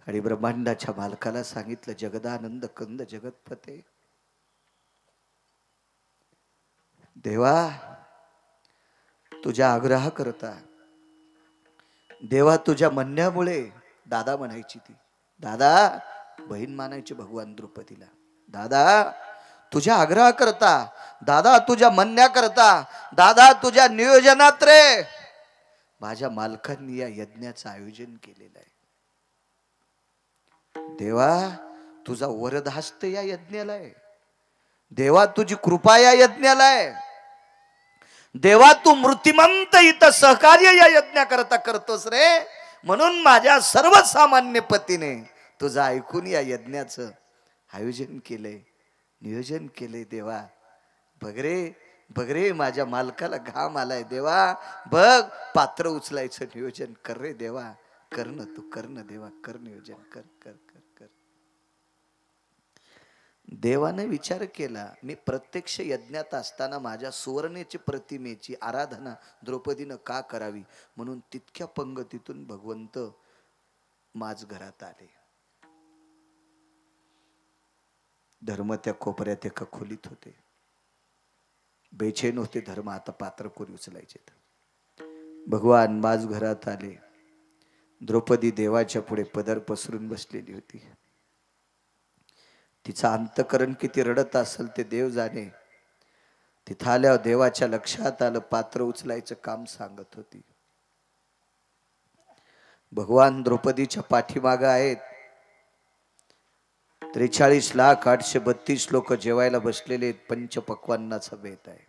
आणि ब्रह्मांडाच्या मालकाला सांगितलं, जगदानंद कंद जगतपते, देवा तुझ्या आग्रह करता, देवा तुझ्या म्हणण्यामुळे, दादा म्हणायची ती, दादा बहीण मानायची भगवान द्रौपदीला, दादा तुझ्या आग्रह करता, दादा तुझ्या म्हणण्या करता, दादा तुझ्या नियोजनात रे माझ्या मालकांनी या यज्ञाचं आयोजन केलेलं आहे. देवा तुझा वरदहस्त या यज्ञाला आहे, देवा तुझी कृपा या यज्ञाला आहे, देवा तू मूर्तिमंत इथं सहकार्य या यज्ञा करता करतोस रे. म्हणून माझ्या सर्वसामान्य पतीने तुझं ऐकून या यज्ञाचं आयोजन केलंय, नियोजन केलंय. देवा बघ रे, बघ रे, माझ्या मालकाला घाम आलाय. देवा बघ, पात्र उचलायचं नियोजन कर रे देवा, कर ना तू, कर ना देवा, कर नियोजन, कर कर कर कर. देवाने विचार केला, मी प्रत्यक्ष यज्ञात असताना माझ्या सुवर्णेची प्रतिमेची आराधना द्रौपदीनं का करावी, म्हणून तितक्या पंगतीतून भगवंत माझ घरात आले. धर्म त्या कोपऱ्यात एका खोलीत होते, बेचैन होते धर्म, आता पात्र कोरी उचलायचे. भगवान माझ घरात आले. द्रौपदी देवाच्या पुढे पदर पसरून बसलेली होती. तिचा अंतकरण किती रडत असेल ते देव जाणे. तिथं आल्यावर देवाच्या लक्षात आलं, पात्र उचलायचं काम सांगत होती. भगवान द्रौपदीच्या पाठीमागं आहेत. 43,832 लोक जेवायला बसलेले आहेत, पंचपक्वान्नाचा बेत आहे.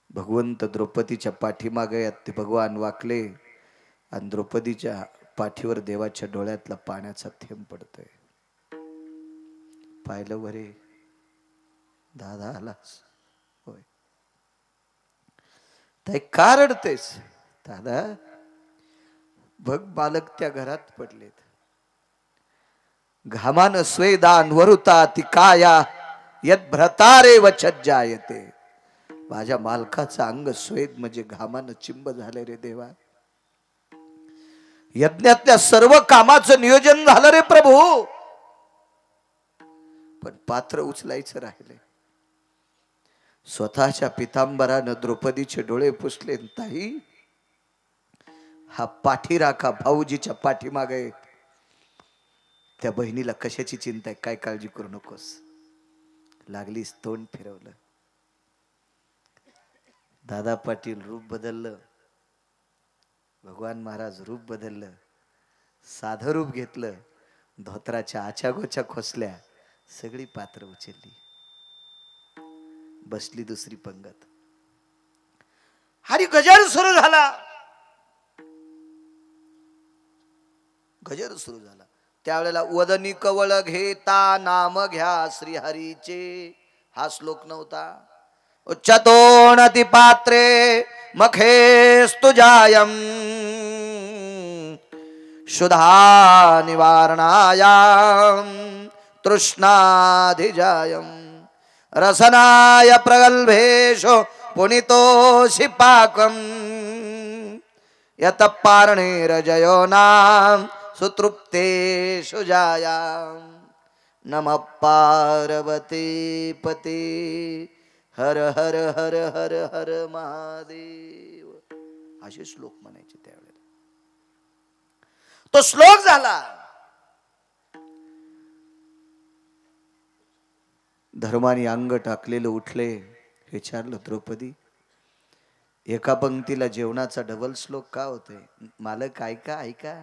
भगवंत द्रौपदीच्या पाठीमागे आहेत. ते भगवान वाकले आणि द्रौपदीच्या पाठीवर देवाच्या डोळ्यातला पाण्याचा थेंब पडतोय. पाहिलं बरे, दादा आलास होय, ताई का रडतेस? दादा बघ, बालक त्या घरात पडलेत, घामान स्वेदान वरुता ती काया यद भ्रतारे वचज्जायते. माझ्या मालकाचं अंग स्वेद म्हणजे घामानं चिंब झाले रे देवा. यज्ञातल्या सर्व कामाचं नियोजन झालं रे प्रभू, पण पात्र उचलायचं राहिले. स्वतःच्या पितांबरानं द्रौपदीचे डोळे पुसले. ताई हा पाठीराखा भाऊजीच्या पाठीमागे, त्या बहिणीला कशाची चिंता आहे, काय काळजी करू नकोस. लागलीस तोंड फिरवलं. दादा पाटील रूप बदललं, भगवान महाराज रूप बदललं, साधं रूप घेतलं, धोत्राच्या आच्यागोच्या खोसल्या, सगळी पात्र उचलली, बसली दुसरी पंगत. हरी गजर सुरू झाला, गजर सुरू झाला. त्यावेळेला वदनी कवळ घेता नाम घ्या श्रीहरीचे, हा श्लोक नव्हता. उच्चतोणति पात्रे मखेस्तु जायम शुद्धा निवारणायाम तृष्णाधिजायम रसनाय प्रगल्भेषु पुनितोषि पाकम् यत पारणेरजयो नाम सुतृप्तेषु जायाम् नमः पार्वती पते हर हर हर हर हर महादेव. असे श्लोक म्हणायचे त्यावेळेला. तो श्लोक झाला. धर्माने अंग टाकलेलं उठले. विचारलं द्रौपदी, एका पंक्तीला जेवणाचा डबल श्लोक का होतोय? मालक ऐका ऐका.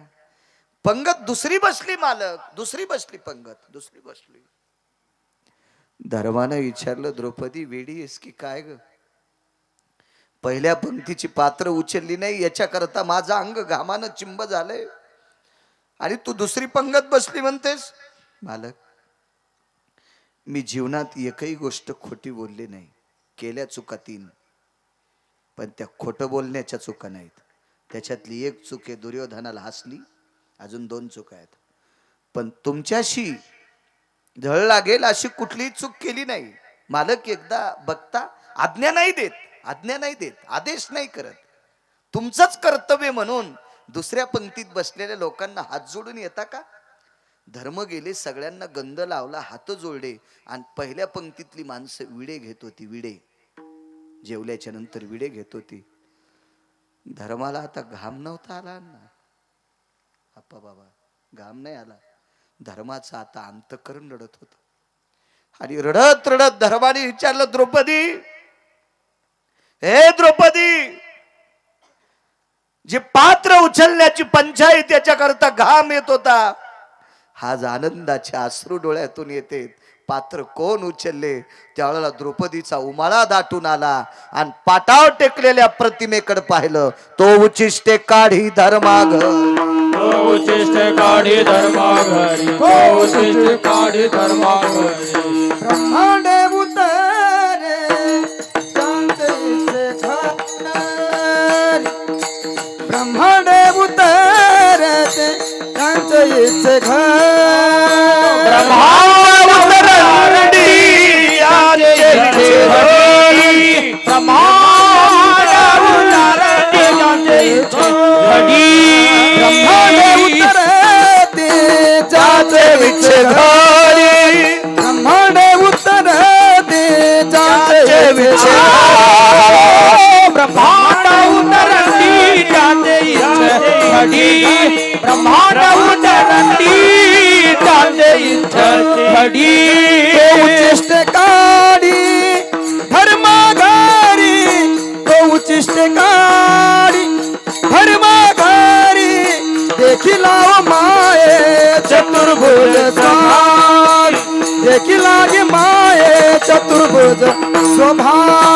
पंगत दुसरी बसली, मालक दुसरी बसली, पंगत दुसरी बसली. धर्मानं विचारलं, द्रौपदी वेडी आहेस की काय ग? पहिल्या पंक्तीची पात्र उचलली नाही याच्याकरता माझं अंग घामानं चिंब झालंय आणि तू दुसरी पंगत बसली म्हणतेस? मालक, मी जीवनात एकही गोष्ट खोटी बोलली नाही. केल्या चुका 3, पण त्या खोटं बोलण्याच्या चुका नाहीत. त्याच्यातली एक चूक आहे दुर्योधनाला हसली. अजून 2 चुका आहेत. पण तुमच्याशी झळ लागेल अशी कुठलीही चूक केली नाही. मालक एकदा बघता, आज्ञा नाही देत, आज्ञा नाही देत, आदेश नाही करत. तुमचंच कर्तव्य म्हणून दुसऱ्या पंक्तीत बसलेल्या लोकांना हात जोडून येता का? धर्म गेले, सगळ्यांना गंध लावला, हात जोडले आणि पहिल्या पंक्तीतली माणसं विडे घेत होती. विडे जेवल्याच्या नंतर विडे घेत होती. धर्माला आता घाम नव्हता आला ना अप्पा बाबा, घाम नाही आला. धर्माचा आता अंतःकरण रडत होत. आणि रडत रडत धर्माने विचारलं, द्रौपदी, हे द्रौपदी, जे पात्र उचलण्याची पंचायत त्याच्याकरता घाम येत होता, आज आनंदाचे अश्रू डोळ्यातून येते. पात्र कोण उचलले? त्यावेळेला द्रौपदीचा उमाळा दाटून आला आणि पाटावर टेकलेल्या प्रतिमेकडे पाहिलं. तो उचिष्टे काढी धर्माघरी, उचिष्ट काढी धर्माघरी, उचिष्ट काढी धर्माघरी. ब्रह्मांडे उतरे शांतीचे घर, ब्रह्मांडे उतरते शांतीचे घर. ब्रह्मांड उतरंडी यांचे घडी, ब्रह्मांड उतरंडी यांचे घडी. ब्रह्मांडे उतरते जाचे विचे घरी, ब्रह्मांडे उतरते जाचे विचे घरी. ब्रह्मांड उतरंडी यांचे घडी, ब्रह्मांड उतरंडी यांचे घडी. उचिष्ट काढी धर्माघरी, तो उचिष्ट काढी धर्माघरी. देखिला माये चतुर्भुज स्वामी, देखिला गे माये चतुर्भुज स्वभाव.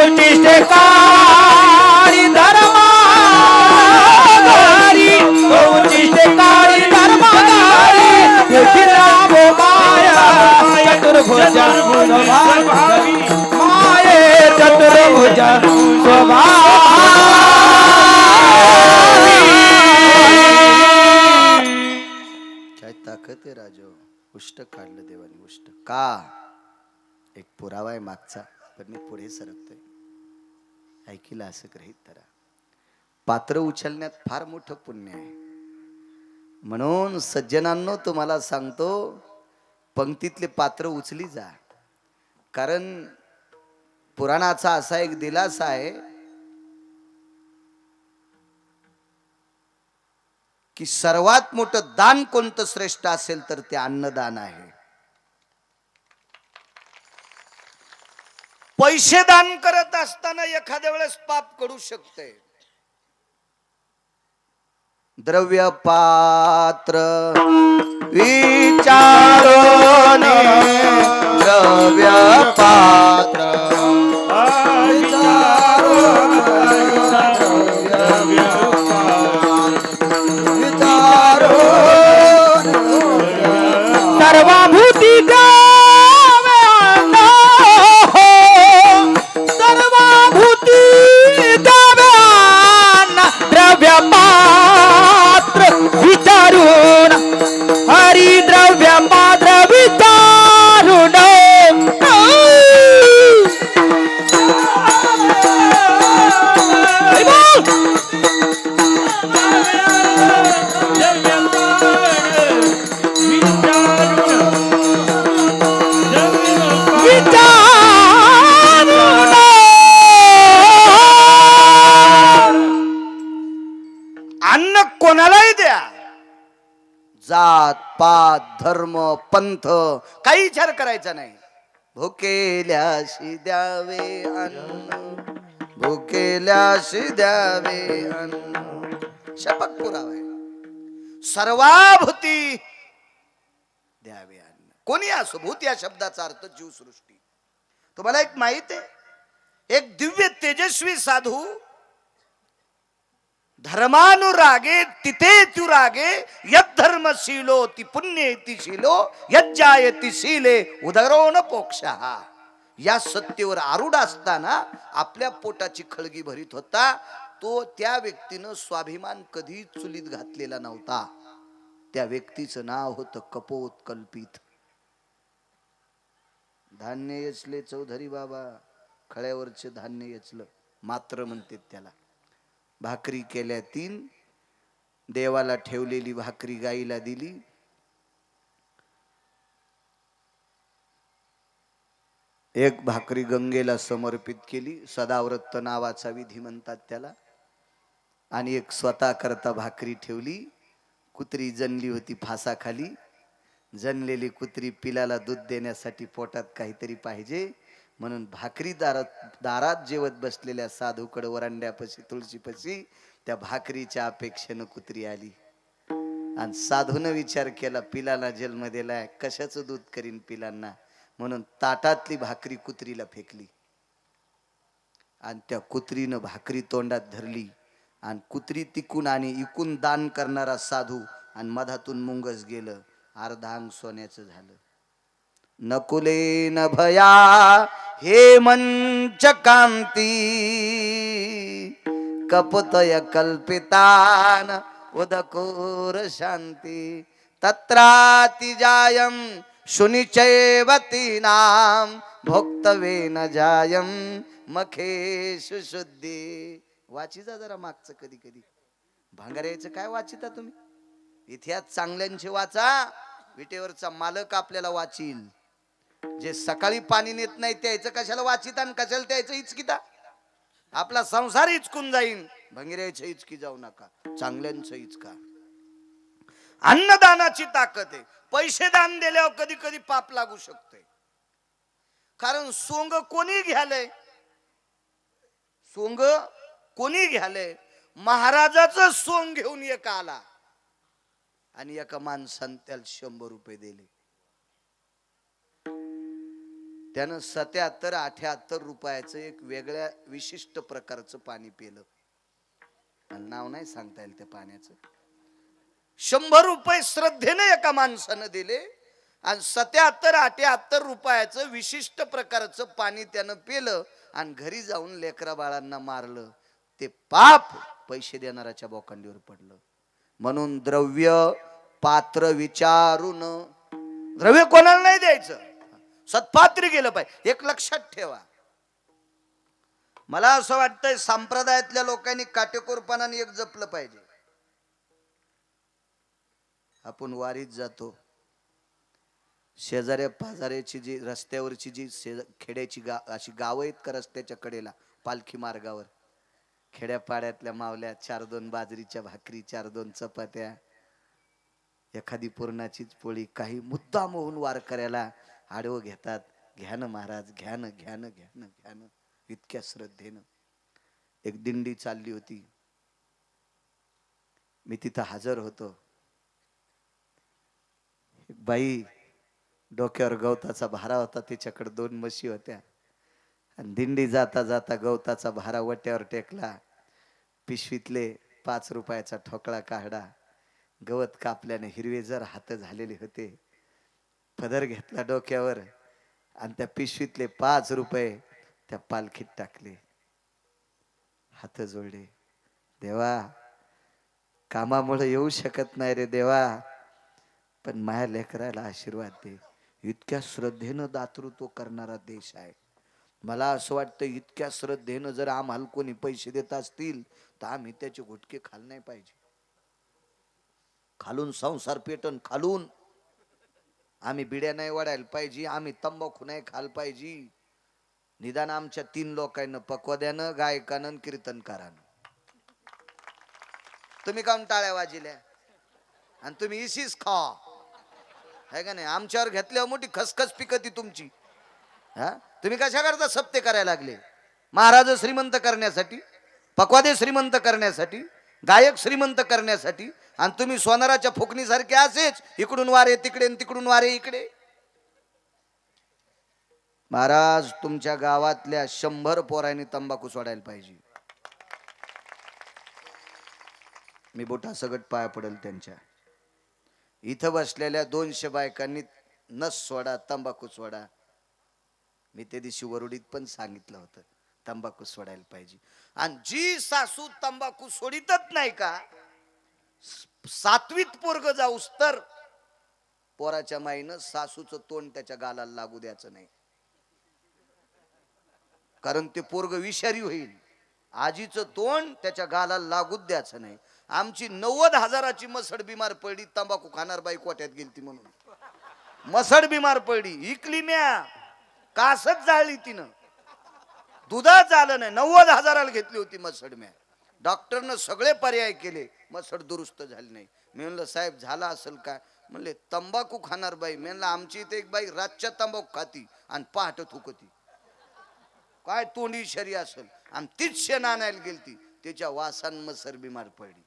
उचिष्ट काढी धर्माघरी, उचिष्ट काढी धर्माघरी. देखिला माया चतुर्भुज स्वभावी, माये चतुर्भुज स्वभावी. काय ताकद आहे राजो. उष्ट काढलं देवाने, उष्ट का? एक पुरावा आहे मागचा, पण मी पुढे सरकतोय. ऐकिला असं गृहीत धरा. पात्र उचलण्यात फार मोठं पुण्य आहे. म्हणून सज्जनांनो तुम्हाला सांगतो, पंक्तीतले पात्र उचली जा. कारण पुराणाचा असा एक दिलासा आहे की सर्वात मोठं दान कोणतं श्रेष्ठ असेल तर ते अन्नदान आहे. पैसे दान करत असताना एखाद्या वेळेस पाप करू शकते. द्रव्य पात्र विचारोने, द्रव्य पात्र सर्वभूती द्याव्यांना, सर्वभूती द्याव्यांना. द्रव्य पात्र विचारून हरी, द्रव्य धर्म पंथ काही विचार करायचा नाही. भुकेल्याशी द्यावे अन्न, भुकेल्याशी द्यावे अन्न, शपथ पुरावा आहे. सर्वाभूती द्यावे अन्न. कोणी असो, भूत या शब्दाचा अर्थ जीवसृष्टी. तुम्हाला एक माहित आहे, एक दिव्य तेजस्वी साधू धर्मानुरागे तिथे तू रागे, यद धर्मशीलो ती पुण्येती शीलो, यज्जायती शीले उदरो न पोक्षः. या सत्तेवर आरूढ असताना आपल्या पोटाची खळगी भरीत होता तो. त्या व्यक्तीनं स्वाभिमान कधी चुलीत घातलेला नव्हता. त्या व्यक्तीचं नाव होतं कपोत कल्पित. धान्य येचले चौधरी बाबा, खळ्यावरचे धान्य येचलं मात्र म्हणते त्याला. भाकरी केल्या 3, देवाला ठेवलेली भाकरी गाईला दिली. एक भाकरी गंगेला समर्पित केली, सदाव्रत नावाचा विधी म्हणतात त्याला. आणि एक स्वतः करता भाकरी ठेवली. कुत्री जनली होती फासाखाली. जनलेली कुत्री पिलाला दूध देण्यासाठी पोटात काहीतरी पाहिजे म्हणून भाकरी दारात जेवत बसलेल्या साधूकडे वरांड्यापाशी तुळशीपाशी त्या भाकरीच्या अपेक्षेनं कुत्री आली. आणि साधूनं विचार केला, पिलाला जन्म दिलाय, कशाचं दूध करीन पिलांना, म्हणून ताटातली भाकरी कुत्रीला फेकली. आणि त्या कुत्रीनं भाकरी तोंडात धरली. आणि कुत्री तिकून आणि इकून दान करणारा साधू आणि मधातून मुंगस गेलं. अर्धा अंग सोन्याचं झालं. नकुले न भया हे मंच कांती, कपतय कल्पितान उदकोर शांती. तत्राति जायम शुनिचैवती नाम, भोक्तवे न जायम मखेशु शुद्धी. वाचिता जरा मागचं कधी कधी. भांगाऱ्याचं काय वाचिता तुम्ही? इतिहास चांगल्यांचे वाचा. विटेवरचा मालक आपल्याला वाचील. जे सकाळी पाणी नेत नाही त्याचं कशाला वाचिता आणि कशाला त्याचं हिचकिता? आपला संसार हिचकून जाईन. भंगिऱ्याचं हिचकी जाऊ नका, चांगल्यांचं हिचका. अन्नदानाची ताकद आहे. पैसे दान दिल्यावर कधी कधी पाप लागू शकते. कारण सोंग कोणी घ्यालय? सोंग कोणी घ्यालय? महाराजाचं सोंग घेऊन एक आला आणि एका माणसाने त्याला 100 रुपये दिले. त्यानं 77-78 रुपयाचं एक वेगळ्या विशिष्ट प्रकारचं पाणी पिलं. नाव नाही सांगता येईल त्या पाण्याचं. 100 रुपये श्रद्धेने एका माणसानं दिले आणि 77-78 रुपयाचं विशिष्ट प्रकारचं पाणी त्यानं पिलं आणि घरी जाऊन लेकरा बाळांना मारलं. ते पाप पैसे देणाऱ्याच्या बोकांडीवर पडलं. म्हणून द्रव्य पात्र विचारून, द्रव्य कोणाला नाही द्यायचं, सत्पात्री गेलं पाहिजे. एक लक्षात ठेवा, मला असं वाटतंय संप्रदायातल्या लोकांनी काटेकोरपणाने एक जपलं पाहिजे. आपण वारीत जातो, शेजाऱ्या पाजाऱ्याची जी रस्त्यावरची जी खेड्याची अशी गावं आहेत का रस्त्याच्या कडेला पालखी मार्गावर, खेड्यापाड्यातल्या मावल्या 4-2 बाजरीच्या भाकरी, 4-2 चपात्या, एखादी पुरणाचीच पोळी, काही मुद्दाम होऊन वारकऱ्याला आडवं घेतात. घ्या ना महाराज, घ्या ना, घ्या ना, घ्या ना, घ्या ना, इतक्या श्रद्धेनं. एक दिंडी चालली होती, मी तिथं हजर होतो. एक बाई डोक्यावर गवताचा भारा होता, तिच्याकडे 2 म्हशी होत्या आणि दिंडी जाता जाता गवताचा भारा वट्यावर टेकला. पिशवीतले 5 रुपयाचा ठोकळा काढला. गवत कापल्याने हिरवे जर हात झालेले होते. पदर घेतला डोक्यावर आणि त्या पिशवीतले 5 रुपये त्या पालखीत टाकले. हात जोडले, देवा कामामुळे येऊ शकत नाही रे देवा, पण माझ्या लेकराला आशीर्वाद दे. इतक्या श्रद्धेनं दातृत्व करणारा देश आहे. मला असं वाटतं इतक्या श्रद्धेनं जर आम्हाला कोणी पैसे देत असतील तर आम्ही त्याचे गुटके खाल नाही पाहिजे. खालून संसार पेटन, खालून आम्ही बिड्या नाही वाढायला पाहिजे, आम्ही तंबाखू नाही खाल पाहिजे. निदान आमच्या 3 लोकांना पक्वाद्यानं, गायकानं, कीर्तनकारानं. तुम्ही काऊन टाळ्या वाजिल्या आणि तुम्ही इशीच खा. आहे का नाही? आमच्यावर घेतल्यावर मोठी खसखस पिकती तुमची. हा, तुम्ही कशा करता सप्ते करायला लागले? महाराज श्रीमंत करण्यासाठी, पक्वादे श्रीमंत करण्यासाठी, गायक श्रीमंत करण्यासाठी, आणि तुम्ही सोनाराच्या फुकणीसारखे असेच इकडून वारे तिकडे आणि तिकडून वारे इकडे. महाराज तुमच्या गावातल्या 100 पोरांनी तंबाखू सोडायला पाहिजे. मी बोटा सगट पाया पडेल त्यांच्या. इथं बसलेल्या 200 बायकांनी नस सोडा, तंबाखू सोडा. मी त्या दिवशी वरुडीत पण सांगितलं होतं तंबाखू सोडायला पाहिजे. आणि जी सासू तंबाखू सोडितच नाही का, 7वीत पोरग जाऊस तर पोराच्या माईनं सासूचं तोंड त्याच्या गालाला लागू द्यायचं नाही, कारण ते पोरग विषारी होईल. आजीचं तोंड त्याच्या गालाला लागूच द्यायचं नाही. आमची 90,000ची मसड बिमार पडली, तंबाखू खाणार बाई कोट्यात गेलती म्हणून. मसड बिमार पडली, इकली म्या, कासच जाळली तिनं, दुधाच आलं नाही. 90,000ला घेतली होती मसड म्या. डॉक्टरनं सगळे पर्याय केले, मसड दुरुस्त झाली नाही. मी म्हणलं साहेब झाला असेल काय? म्हणले तंबाखू खाणार बाई. मी म्हणलं आमची इथे एक बाई रातच्या तंबाखू खाती आणि पहाट थुकती, काय तोंडी शरी असेल. आणि तीच शेण आणायला गेलती, त्याच्या वासान मसड बिमार पडली.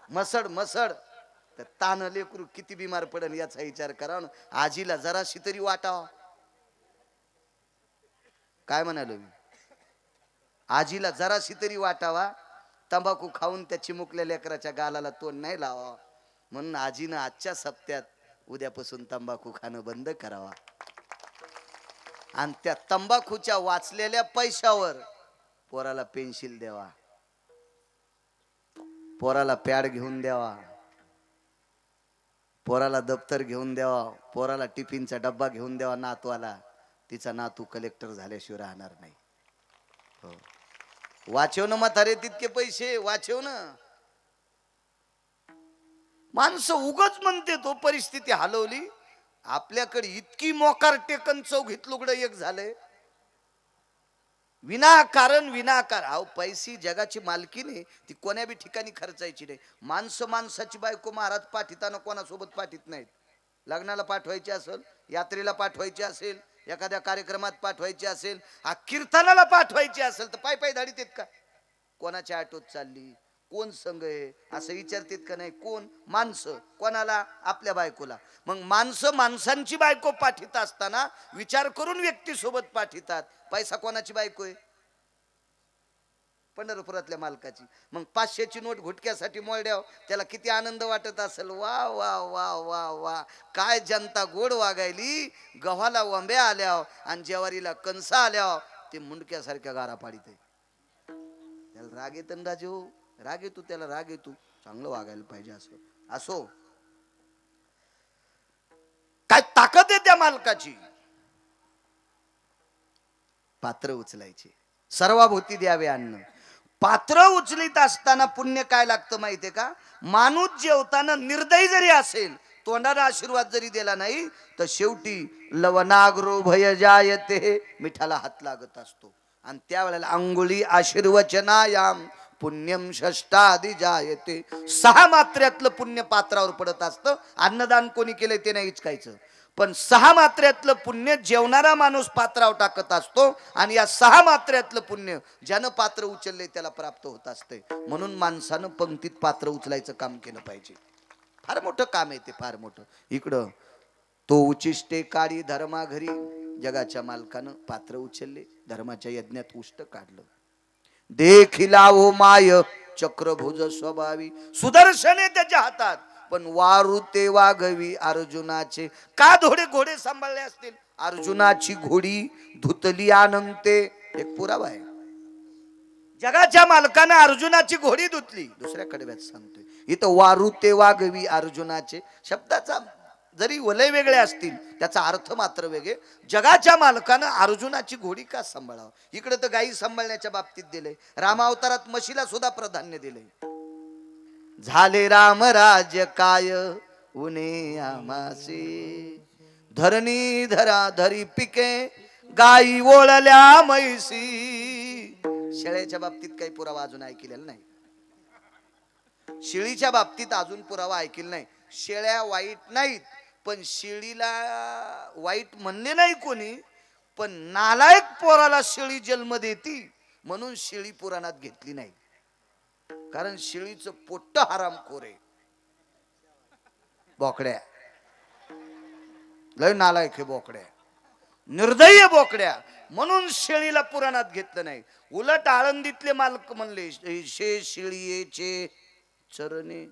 मसड मसड तर तान लेकरू किती बिमार पडेल याचा विचार करा ना. आजीला जराशी तरी वाटावा. काय म्हणालो मी? आजीला जराशी तरी वाटावा. तंबाखू खाऊन त्या चिमुकल्या लेकराच्या गालाला तोंड नाही लावा. म्हणून आजीनं आजच्या सप्त्यात उद्यापासून तंबाखू खाणं बंद करावा. आणि त्या तंबाखूच्या वाचलेल्या पैशावर पोराला पेन्सिल द्यावा, पोराला पॅड घेऊन द्यावा, पोराला दप्तर घेऊन द्यावा, पोराला टिफिनचा डब्बा घेऊन द्यावा नातवाला. तिचा नातू कलेक्टर झाल्याशिवाय राहणार नाही. हो, वाचव ना म्हातारे तितके पैसे, वाचव ना. माणसं उगच म्हणते तो परिस्थिती हलवली. आपल्याकडे इतकी मोकार टेकन चौघीत लुगडं एक झालंय विनाकारण विनाकार. अहो पैसे जगाची मालकी नाही, ती कोण्या बी ठिकाणी खर्चायची नाही. माणसं माणसाची बायको महाराज पाठीताना कोणासोबत पाठीत नाहीत. लग्नाला पाठवायची असेल, यात्रेला पाठवायची असेल, एखाद्या कार्यक्रमात पाठवायची असेल, कीर्तनाला पाठवायची असेल तर पाय पाय धाडीत आहेत का? कोणाच्या ऑटोत चालली, कोण संघ आहे असं विचारतात का नाही? कोण? माणसं. कोणाला? आपल्या बायकोला. मग माणसं माणसांची बायको पाठीत असताना विचार करून व्यक्ती सोबत पाठीतात. पैसा कोणाची बायको आहे? पंढरपुरातल्या मालकाची. मग 500ची नोट घुटक्यासाठी मोडल्यावर त्याला किती आनंद वाटत असेल. वा वा वा वा वा, काय जनता गोड वागायली. गव्हाला वंब्या आल्या आणि ज्वारीला कणसा आल्या, ते मुंडक्यासारख्या गारा पाडीत. त्याला राग येत ना राजू, राग येतो त्याला, राग येतो. चांगलं वागायला पाहिजे. असं असो, काय ताकद आहे त्या मालकाची. पात्र उचलायचे, सर्वाभूती द्यावे अन्न. पात्र उचलीत असताना पुण्य काय लागतं माहितीये का? माणूस जेवताना निर्दयी जरी असेल, तोंडाला आशीर्वाद जरी दिला नाही, तर शेवटी लवनाग्रो भय जायते, मिठाला हात लागत असतो. आणि त्यावेळेला अंगुली आशीर्वचनायाम पुण्यम षष्टादि जायते. 6 मात्र्यातलं पुण्य पात्रावर पडत असतं. अन्नदान कोणी केलंय ते नाही इचकायचं, पण 6 मात्र्यातलं पुण्य जेवणारा माणूस पात्रावर टाकत असतो. आणि या 6 मात्र्यातलं पुण्य ज्यानं पात्र उचलले त्याला प्राप्त होत असते. म्हणून माणसानं पंक्तीत पात्र उचलायचं काम केलं पाहिजे. फार मोठं काम आहे ते, फार मोठं. इकडं तो उचिष्टे काळी धर्मा घरी, जगाच्या मालकानं पात्र उचलले, धर्माच्या यज्ञात उष्ट काढलं. देखिला ओ माय चक्रभुज स्वभावी, सुदर्शने त्याच्या हातात, पण वारू ते वाघवी अर्जुनाचे. का घोडे सांभाळले असतील? अर्जुनाची घोडी धुतली अनंते. एक पुरावा आहे, जगाच्या मालकानं अर्जुनाची घोडी धुतली. दुसऱ्या कडव्यात सांगतोय, इथं वारू ते वाघवी अर्जुनाचे शब्दाचा जरी वलय वेगळे असतील, त्याचा अर्थ मात्र वेगळे. जगाच्या मालकानं अर्जुनाची घोडी का सांभाळावं? इकडे तर गायी सांभाळण्याच्या बाबतीत दिले, रामावतारात म्हशीला सुद्धा प्राधान्य दिले. झाले राम राज्य काय उने आमासे, धरणी धरा धरी पिके गायी ओळल्या म्हैसी. शेळ्याच्या बाबतीत काही पुरावा अजून ऐकलेला नाही. शेळीच्या बाबतीत अजून पुरावा ऐकलेला नाही. शेळ्या वाईट नाहीत, पण शेळीला वाईट म्हणले नाही कोणी, पण नालायक पोराला शेळी जन्म देती म्हणून शेळी पुराणात घेतली नाही. कारण शेळीचं पोट्ट हरामखोर आहे. बोकड्या लय नालायक आहे, बोकड्या निर्दयी बोकड्या, म्हणून शेळीला पुराणात घेतलं नाही. उलट आळंदीतले मालक म्हणले शे शेळीचे चरणे,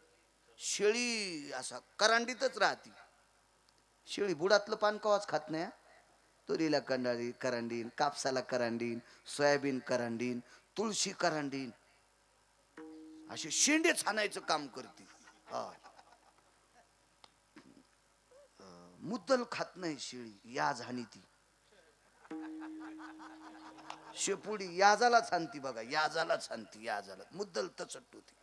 शेळी असा करांडीतच राहते. शेळी बुडातलं पान कवाच खात नाही. तुरीला कंडाळी करांडीन, कापसाला करांडीन, सोयाबीन करांडीन, तुळशी करांडीन, असे शेंडे छानायचं काम करते. हा, मुद्दल खात नाही शेळी, याज हानी ती. शेपुडी याजाला छानती बघा, याजाला छानती, याजाला मुद्दल तसट होती.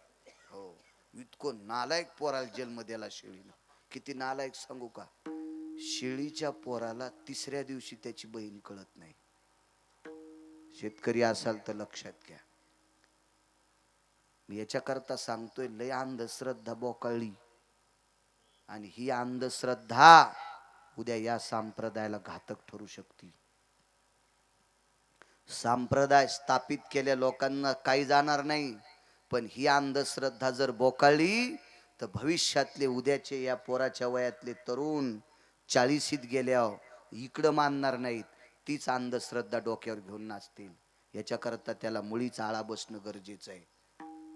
हो, इतकं नालायक पोराला जन्म द्याला शेळीनं. किती नालायक सांगू का, शेळीच्या पोराला तिसऱ्या दिवशी त्याची बहीण कळत नाही. शेतकरी असाल तर लक्षात घ्या. मी याच्याकरता सांगतोय, लय अंधश्रद्धा बोकाळली, आणि ही अंधश्रद्धा उद्या या संप्रदायाला घातक ठरू शकते. संप्रदाय स्थापित केल्या लोकांना काही जाणार नाही, पण ही अंधश्रद्धा जर बोकाळली तर भविष्यातले उद्याचे या पोराच्या वयातले तरुण 40शीत गेल्यावर इकडं मानणार नाहीत, तीच अंधश्रद्धा डोक्यावर घेऊन नाचतील. याच्याकरता त्याला मुळीच आळा बसणं गरजेचं आहे.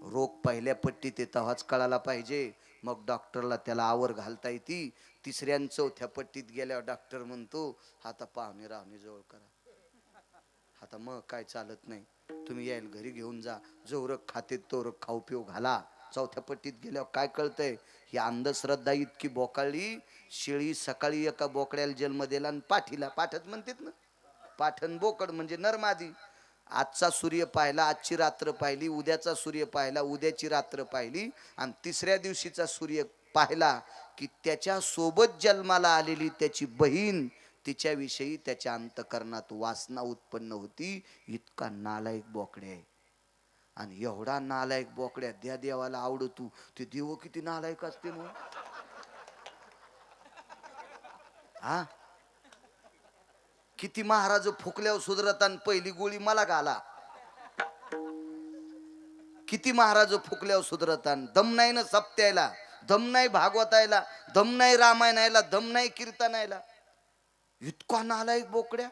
रोग पहिल्या पट्टीत तेव्हाच कळायला पाहिजे, मग डॉक्टरला त्याला आवर घालता येते. तिसऱ्या चौथ्या पट्टीत गेल्यावर डॉक्टर म्हणतो आता पाहुणे राहुणे जवळ करा, आता मग काय चालत नाही, तुम्ही यायला घरी घेऊन जा, जोरक खाते तोरक खाऊ पिऊ घाला. चौथ्या पट्टीत गेल्यावर काय कळतंय, ही अंधश्रद्धा इतकी बोकाळली. शेळी सकाळी एका बोकड्याला जन्म दिला आणि पाठीला, पाठत म्हणतात ना, पाठन बोकड म्हणजे नरमादी. आजचा सूर्य पाहिला, आजची रात्र पाहिली, उद्याचा सूर्य पाहिला, उद्याची रात्र पाहिली, आणि तिसऱ्या दिवशीचा सूर्य पाहिला की त्याच्या सोबत जन्माला आलेली त्याची बहीण, तिच्याविषयी त्याच्या अंतकरणात वासना उत्पन्न होती. इतका नालायक बोकड्या आहे. आणि एवढा नालायक बोकड्या त्या देवाला आवडतो, ते देव किती नालायक असते मग. हा, किती महाराज फुकल्यावर सुधरताना पहिली गोळी मला घाला. किती महाराज फुकल्यावर सुधरताना दम नाही ना सप्त्याला, दम नाही भागवतायला, दम नाही रामायणायला, दम नाही कीर्तनायला. इतका नालायक बोकड्या.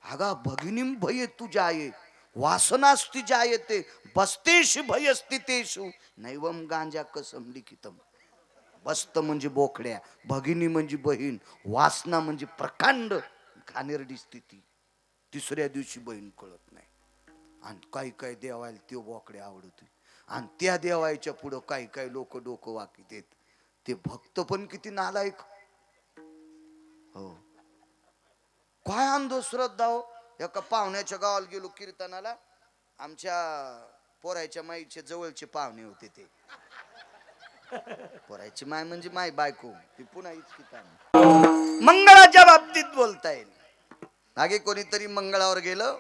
अगा भगिनीम भय तुझ्या आहे, वासनास्ती जायते, बसतेश भयस्थितेषु नैवम गांजा कसम लिखितम. बस्त म्हणजे बोकड्या, भगिनी म्हणजे बहीण, वासना म्हणजे प्रकांड घाणेरडी स्थिती. तिसऱ्या दिवशी बहीण कळत नाही. आणि काही काही देवायला ते बोकड्या आवडत, आणि त्या देवायच्या पुढं काही काही लोक डोकं वाकीत येत. ते भक्त पण किती नालायक. हो, काय अंधश्रद्धा हो. एका पाहुण्याच्या गावाला गेलो कीर्तनाला, आमच्या पोरायच्या माईचे जवळचे पाहुणे होते. ते पोरायची माय म्हणजे माय बायको, ती पुन्हा इतकी मंगळाच्या बाबतीत बोलता येईल. मागे कोणीतरी मंगळावर गेलं,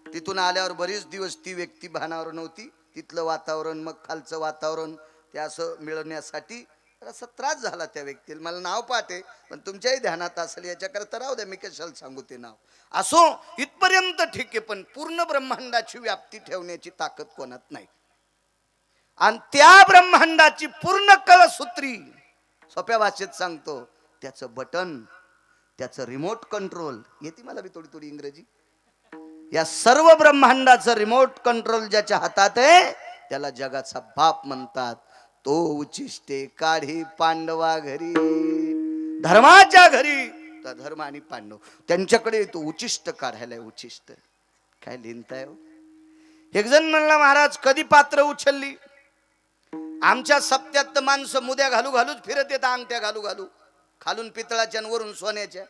तिथून आल्यावर बरेच दिवस ती व्यक्ती भानावर नव्हती. तिथलं वातावरण, मग खालचं वातावरण ते असं मिळवण्यासाठी असा त्रास झाला त्या व्यक्तीला. मला नाव पाठ आहे, पण तुमच्याही ध्यानात असेल याच्याकरता राहू द्या, मी कशाला सांगू ते नाव. असो, इथपर्यंत ठीक आहे, पण पूर्ण ब्रह्मांडाची व्याप्ती ठेवण्याची ताकद कोणात नाही. आणि त्या ब्रह्मांडाची पूर्ण कळसूत्री, सोप्या भाषेत सांगतो, त्याचं बटन, त्याचं रिमोट कंट्रोल येते मला बी थोडी थोडी इंग्रजी. या सर्व ब्रह्मांडाचं रिमोट कंट्रोल ज्याच्या हातात आहे त्याला जगाचा बाप म्हणतात. तो उचिष्टे काढी पांडवा घरी, धर्माच्या घरी. तर धर्म आणि पांडव त्यांच्याकडे तो उचिष्ट काढायला. उचिष्ट काय लिहिताय हो. एक जण म्हणला, महाराज कधी पात्र उचलली. आमच्या सप्त्यात तर माणसं मुद्या घालू घालूच फिरत येत, अंगठ्या घालू घालू, खालून पितळाच्या वरून सोन्याच्या,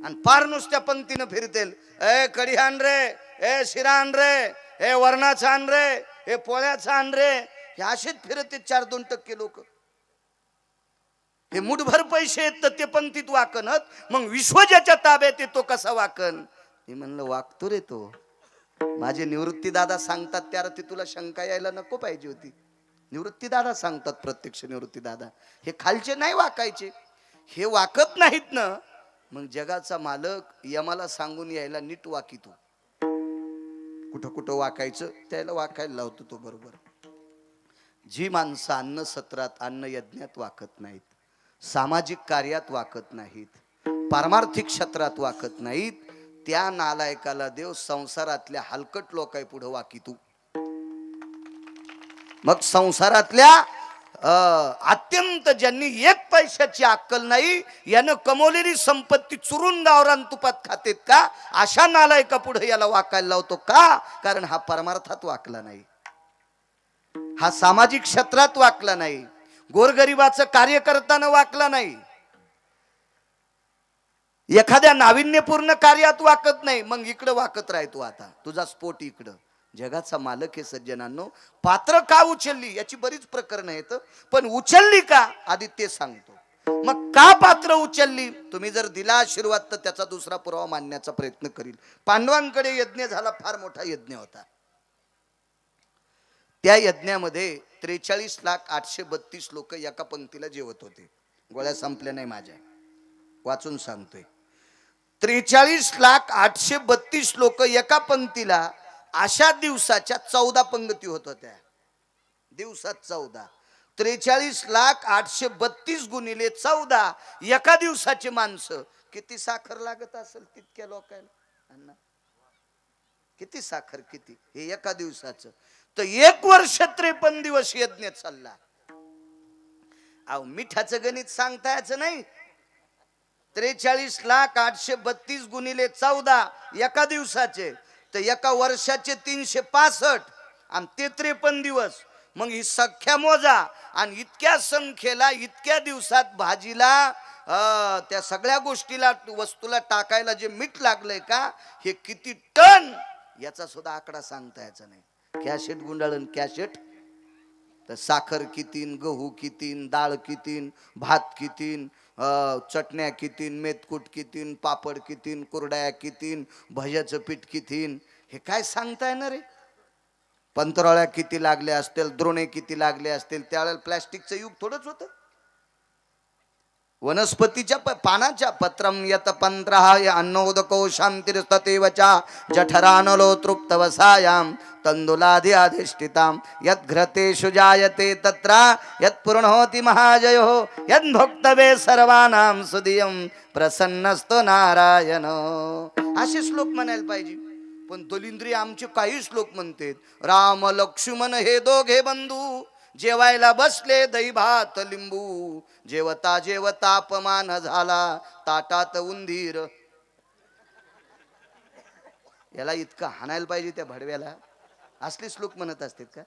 आणि पार नुसत्या पंक्तीनं फिरतेल. ए कढी आण रे, ए शिरा आण रे, ए वरणाचा आण रे, ए पोळ्याचा आण रे. हे असेच फिरते 4-2% लोक. हे मुठभर पैसे आहेत तर ते पंक्तीत वाकनत, मग विश्व ज्याच्या ताब्यात येतो कसा वाकन. मी म्हणलं वागतो रे तो. माझे निवृत्ती दादा सांगतात त्याला ती तुला शंका यायला नको पाहिजे होती. निवृत्ती दादा सांगतात, प्रत्यक्ष निवृत्ती दादा, हे खालचे नाही वाकायचे. हे वाकत नाहीत ना, मग जगाचा मालक यमाला सांगून यायला नीट वाकितो. कुठं कुठं वाकायचं त्याला वाकायला लावतो तो बरोबर. जी माणसं अन्न सत्रात, अन्न यज्ञात वाकत नाहीत, सामाजिक कार्यात वाकत नाहीत, पारमार्थिक क्षेत्रात वाकत नाहीत, त्या नालायकाला देव संसारातल्या हलकट लोकाय पुढे वाकितो. मग संसारातल्या अत्यंत ज्यांनी एक पैशाची अक्कल नाही, यानं कमवलेली संपत्ती चुरून गावरान तुपात खातेत का, अशा नालायका पुढे याला वाकायला लावतो. का? कारण हा परमार्थात वाकला नाही, हा सामाजिक क्षेत्रात वाकला नाही, गोरगरिबाचं कार्य करताना वाकला नाही, एखाद्या नाविन्यपूर्ण कार्यात वाकत नाही. मग इकडं वाकत राहतो. आता तुझा स्पोट इकडं. जगाचा मालक हे सज्जनांनो, पात्र का उचलली याची बरीच प्रकरणं आहेत, पण उचलली का आधी ते सांगतो. मग का पात्र उचलली, तुम्ही जर दिला आशीर्वाद तर त्याचा दुसरा पुरावा मांडण्याचा प्रयत्न करील. पांडवांकडे यज्ञ झाला, फार मोठा यज्ञ होता. त्या यज्ञामध्ये 43,832 लोक एका पंक्तीला जेवत होते. गोळ्या संपल्या नाही माझ्या, वाचून सांगतोय. 43,832 लोक एका पंक्तीला, अशा दिवसाच्या 14 पंगती होत होत्या. दिवसात 14. 43,832 गुणिले 14, एका दिवसाची माणसं. किती साखर लागत असेल तितक्या लोकांना अण्णा? किती साखर, किती हे एका दिवसाचं. तर 1 वर्ष 53 दिवस यज्ञ चालला. अहो मिठाचं गणित सांगता याचं नाही. 43,832 गुणिले 14 एका दिवसाचे, तर एका वर्षाचे 365 आणि ते 53 दिवस. मग ही संख्या मोजा. आणि इतक्या संख्येला, इतक्या दिवसात भाजीला, त्या सगळ्या गोष्टीला, वस्तूला टाकायला जे मीठ लागलंय का, हे किती टन, याचा सुद्धा आकडा सांगता याचा नाही. कॅशेट गुंडाळण कॅशेट, तर साखर कितीन, गहू कितीन, डाळ कितीन, भात कितीन, चटण्या कितीन, मेथकूट कितीन, पापड कितीन, कुरड्या कितीन, भज्याचं पीठ कितीन, हे काय सांगता येणार रे. पंतराळ्या किती लागल्या असतील, द्रोणे किती लागले असतील. त्यावेळेला प्लॅस्टिकचं युग थोडंच होतं. वनस्पतीच्या पानाच्या पत्रम यत पंत्रः अन्नोदको शांतिरस्ततेवचा जठरानलो तृप्तवसायाम तंदुलादि अधिष्ठिताम यत् घृतेषु जायते तत्र यत् पूर्णोति महाजयो यत् भोक्तवे सर्वानां सुदियं प्रसन्नस्तो नारायण. असे श्लोक म्हणायला पाहिजे. पण दलिंद्री आमचे काही श्लोक म्हणतात, राम लक्ष्मण हे दोघे बंधू जेवायला बसले दही भात लिंबू, जेवता जेवता अपमान झाला ताटात उंदीर. याला इतकं हाणायला पाहिजे त्या भडव्याला. असले श्लोक म्हणत असतात का?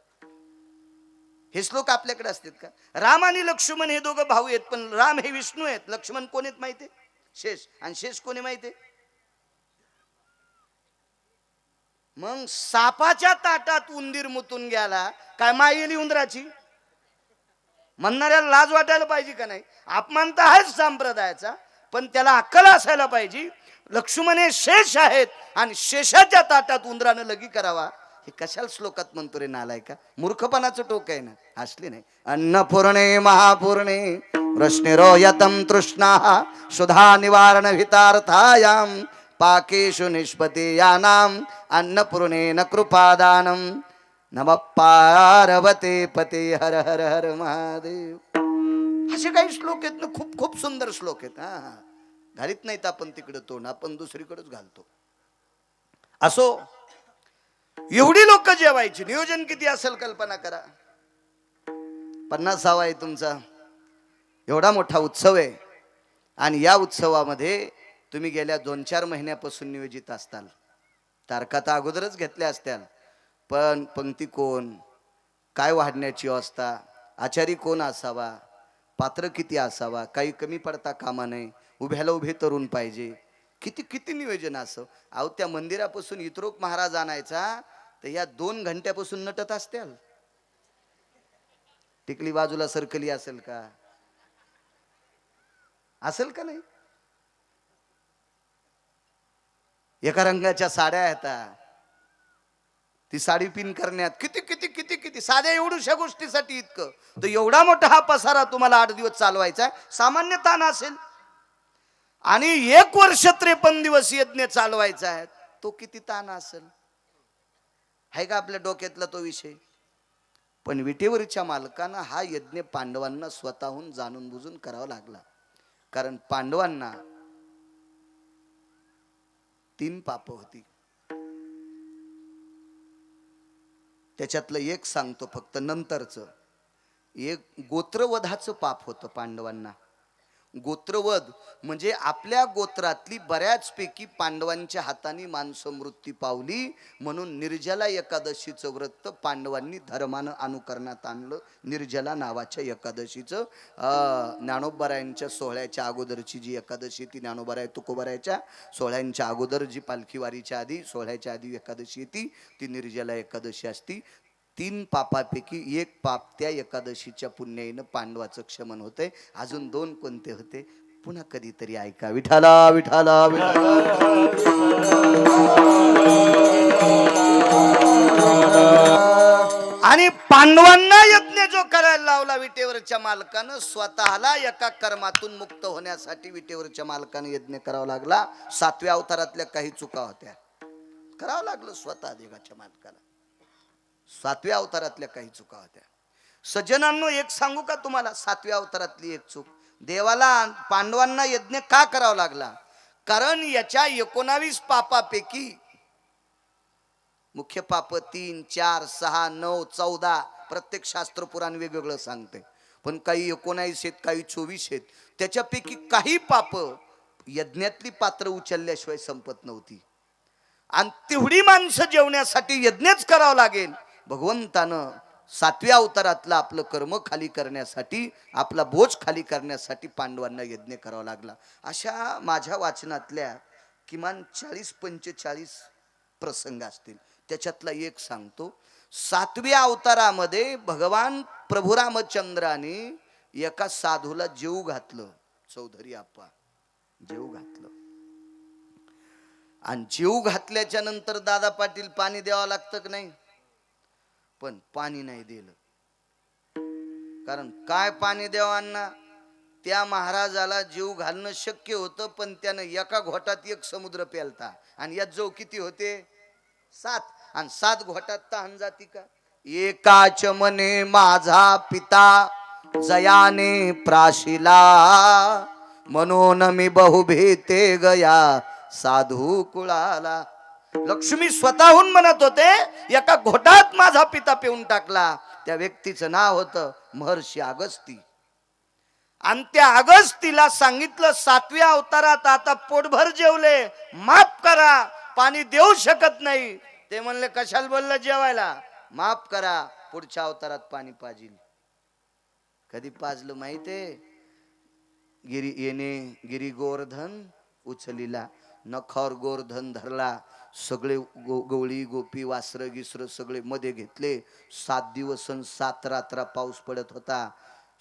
हे श्लोक आपल्याकडे असतात का? राम आणि लक्ष्मण हे दोघं भाऊ आहेत, पण राम हे विष्णू आहेत, लक्ष्मण कोण आहेत माहितीये? शेष. आणि शेष कोणी माहितीये? मग सापाच्या ताटात उंदीर मुतून गेला, काय मायेली उंदराची? म्हणणाऱ्याला लाज वाटायला पाहिजे का नाही? अपमान तर आहेच संप्रदायाचा, पण त्याला अक्कल असायला पाहिजे. लक्ष्मण हे शेष आहेत आणि शेषाच्या ताटात उंदरानं लगी करावा, हे कशाला श्लोकात म्हणतो रे नालायका? मूर्खपणाचं टोक आहे ना. हसले नाही. अन्नपूर्णे महापूर्णे वृष्णिरो यतम तृष्णा सुधा निवारण हितार्थायाम पाकेषु निष्पतीयानाम अन्नपूर्णेन कृपादानम नमः पार्वते पते हर हर हर महादेव. असे काही श्लोक आहेत ना, खूप खूप सुंदर श्लोक आहेत. हा घालीत नाहीत आपण तिकडे तोंड, आपण दुसरीकडेच घालतो. असो, एवढी लोक जेवायची, नियोजन किती असेल कल्पना करा. 50वा आहे तुमचा, एवढा मोठा उत्सव आहे. आणि या उत्सवामध्ये तुम्ही गेल्या 2-4 महिन्यापासून नियोजित असताल. तारखा तर अगोदरच घेतल्या असत्याल, पण पंक्ती कोण, काय वाढण्याची अवस्था, आचारी कोण असावा, पात्र किती असावा, काही कमी पडता कामा नये, उभ्याला उभे तरुण पाहिजे, किती किती नियोजन असं. अहो त्या मंदिरापासून इत्रोक महाराज आणायचा तर या 2 घंट्यापासून नटत असत्याल. टिकली बाजूला सरकली असेल का? असेल का नाही? एका रंगाच्या साड्या येतात, ती साडी पिन करण्यात किती किती किती किती शेती साध्या एवढ्याशा गोष्टीसाठी इतकं, तर एवढा मोठा हा पसारा तुम्हाला 8 दिवस चालवायचा आहे, सामान्य ताण असेल. आणि 1 वर्ष 53 दिवस यज्ञ चालवायचा आहे, तो किती ताण असेल, आहे का आपल्या डोक्यातला तो विषय. पण विटेवरच्या मालकानं हा यज्ञ पांडवांना स्वतःहून जाणून बुजून करावा लागला. कारण पांडवांना 3 पाप होती. त्याच्यातलं एक सांगतो फक्त नंतरचं. एक गोत्रवधाचं पाप होतं पांडवांना. गोत्रवध म्हणजे आपल्या गोत्रातली बऱ्याचपैकी पांडवांच्या हाताने माणसं मृत्यू पावली, म्हणून निर्जला एकादशीचं व्रत पांडवांनी धर्मानं अनुकरणात आणलं. निर्जला नावाच्या एकादशीचं ज्ञानोबारायांच्या सोहळ्याच्या अगोदरची जी एकादशी, ती ज्ञानोबाराय तुकोबारायच्या सोहळ्यांच्या अगोदर जी पालखी वारीच्या आधी सोहळ्याच्या आधी एकादशी येते, ती निर्जला एकादशी असती. 3 पापापैकी 1 पाप त्या एकादशीच्या पुण्याईनं पांडवाचं क्षमन होते. अजून 2 कोणते होते पुन्हा कधीतरी ऐका. विठाला विठाला आणि पांडवांना यज्ञ जो करायला लावला विटेवरच्या मालकानं, स्वतःला एका कर्मातून मुक्त होण्यासाठी विटेवरच्या मालकानं यज्ञ करावा लागला. 7व्या अवतारातल्या काही चुका होत्या, करावं लागलं स्वतः देवाच्या मालकाला. 7व्या अवतारातल्या काही चुका होत्या. सज्जनांनो, एक सांगू का तुम्हाला, 7व्या अवतारातली एक चूक. देवाला पांडवांना यज्ञ का करावा लागला? कारण याच्या 19 पापापैकी मुख्य पाप 3, 4, 6, 9, 14 प्रत्येक शास्त्र पुराण वेगवेगळं सांगते, पण काही 19 आहेत, काही 24 आहेत. त्याच्यापैकी काही पाप यज्ञातली पात्र उचलल्याशिवाय संपत नव्हती. आणि तेवढी माणसं जेवण्यासाठी यज्ञच करावं लागेल. भगवंतानं 7व्या अवतारातलं आपलं कर्म खाली करण्यासाठी, आपला बोज खाली करण्यासाठी पांडवांना यज्ञ करावा लागला. अशा माझ्या वाचनातल्या किमान 40-45 प्रसंग असतील. त्याच्यातला एक सांगतो. 7व्या अवतारामध्ये भगवान प्रभू रामचंद्राने एका साधूला जेव घातलं. चौधरी आप्पा जेव घातलं. आणि जीव घातल्याच्या नंतर दादा पाटील पाणी द्यावं लागतं की नाही? पण पाणी नाही दिलं. कारण काय पाणी द्यावांना, त्या महाराजाला जीव घालणं शक्य होतं, पण त्यानं एका घोटात 1 समुद्र प्यालता. आणि यात जो किती होते? 7. आणि 7 घोटात तहान जाती का? एकाच मने माझा पिता जयाने प्राशिला, म्हणून मी बहुभीते गया साधू कुळाला. लक्ष्मी स्वतःहून म्हणत होते, एका घोटात माझा पिता पिऊन टाकला. त्या व्यक्तीचं नाव होतं महर्षी अगस्ती. आणि त्या अगस्तीला सांगितलं 7व्या अवतारात आता पोटभर जेवले, माफ करा, पाणी देऊ शकत नाही. ते म्हणले कशाला बोललं जेवायला, माफ करा, पुढच्या अवतारात पाणी पाजील. कधी पाजलं माहितीये? गिरी गोवर्धन उचलीला, नखावर गोवर्धन धरला, सगळे गवळी गोपी वासर गिसर सगळे मध्ये घेतले. 7 दिवस 7 रात्र पाऊस पडत होता.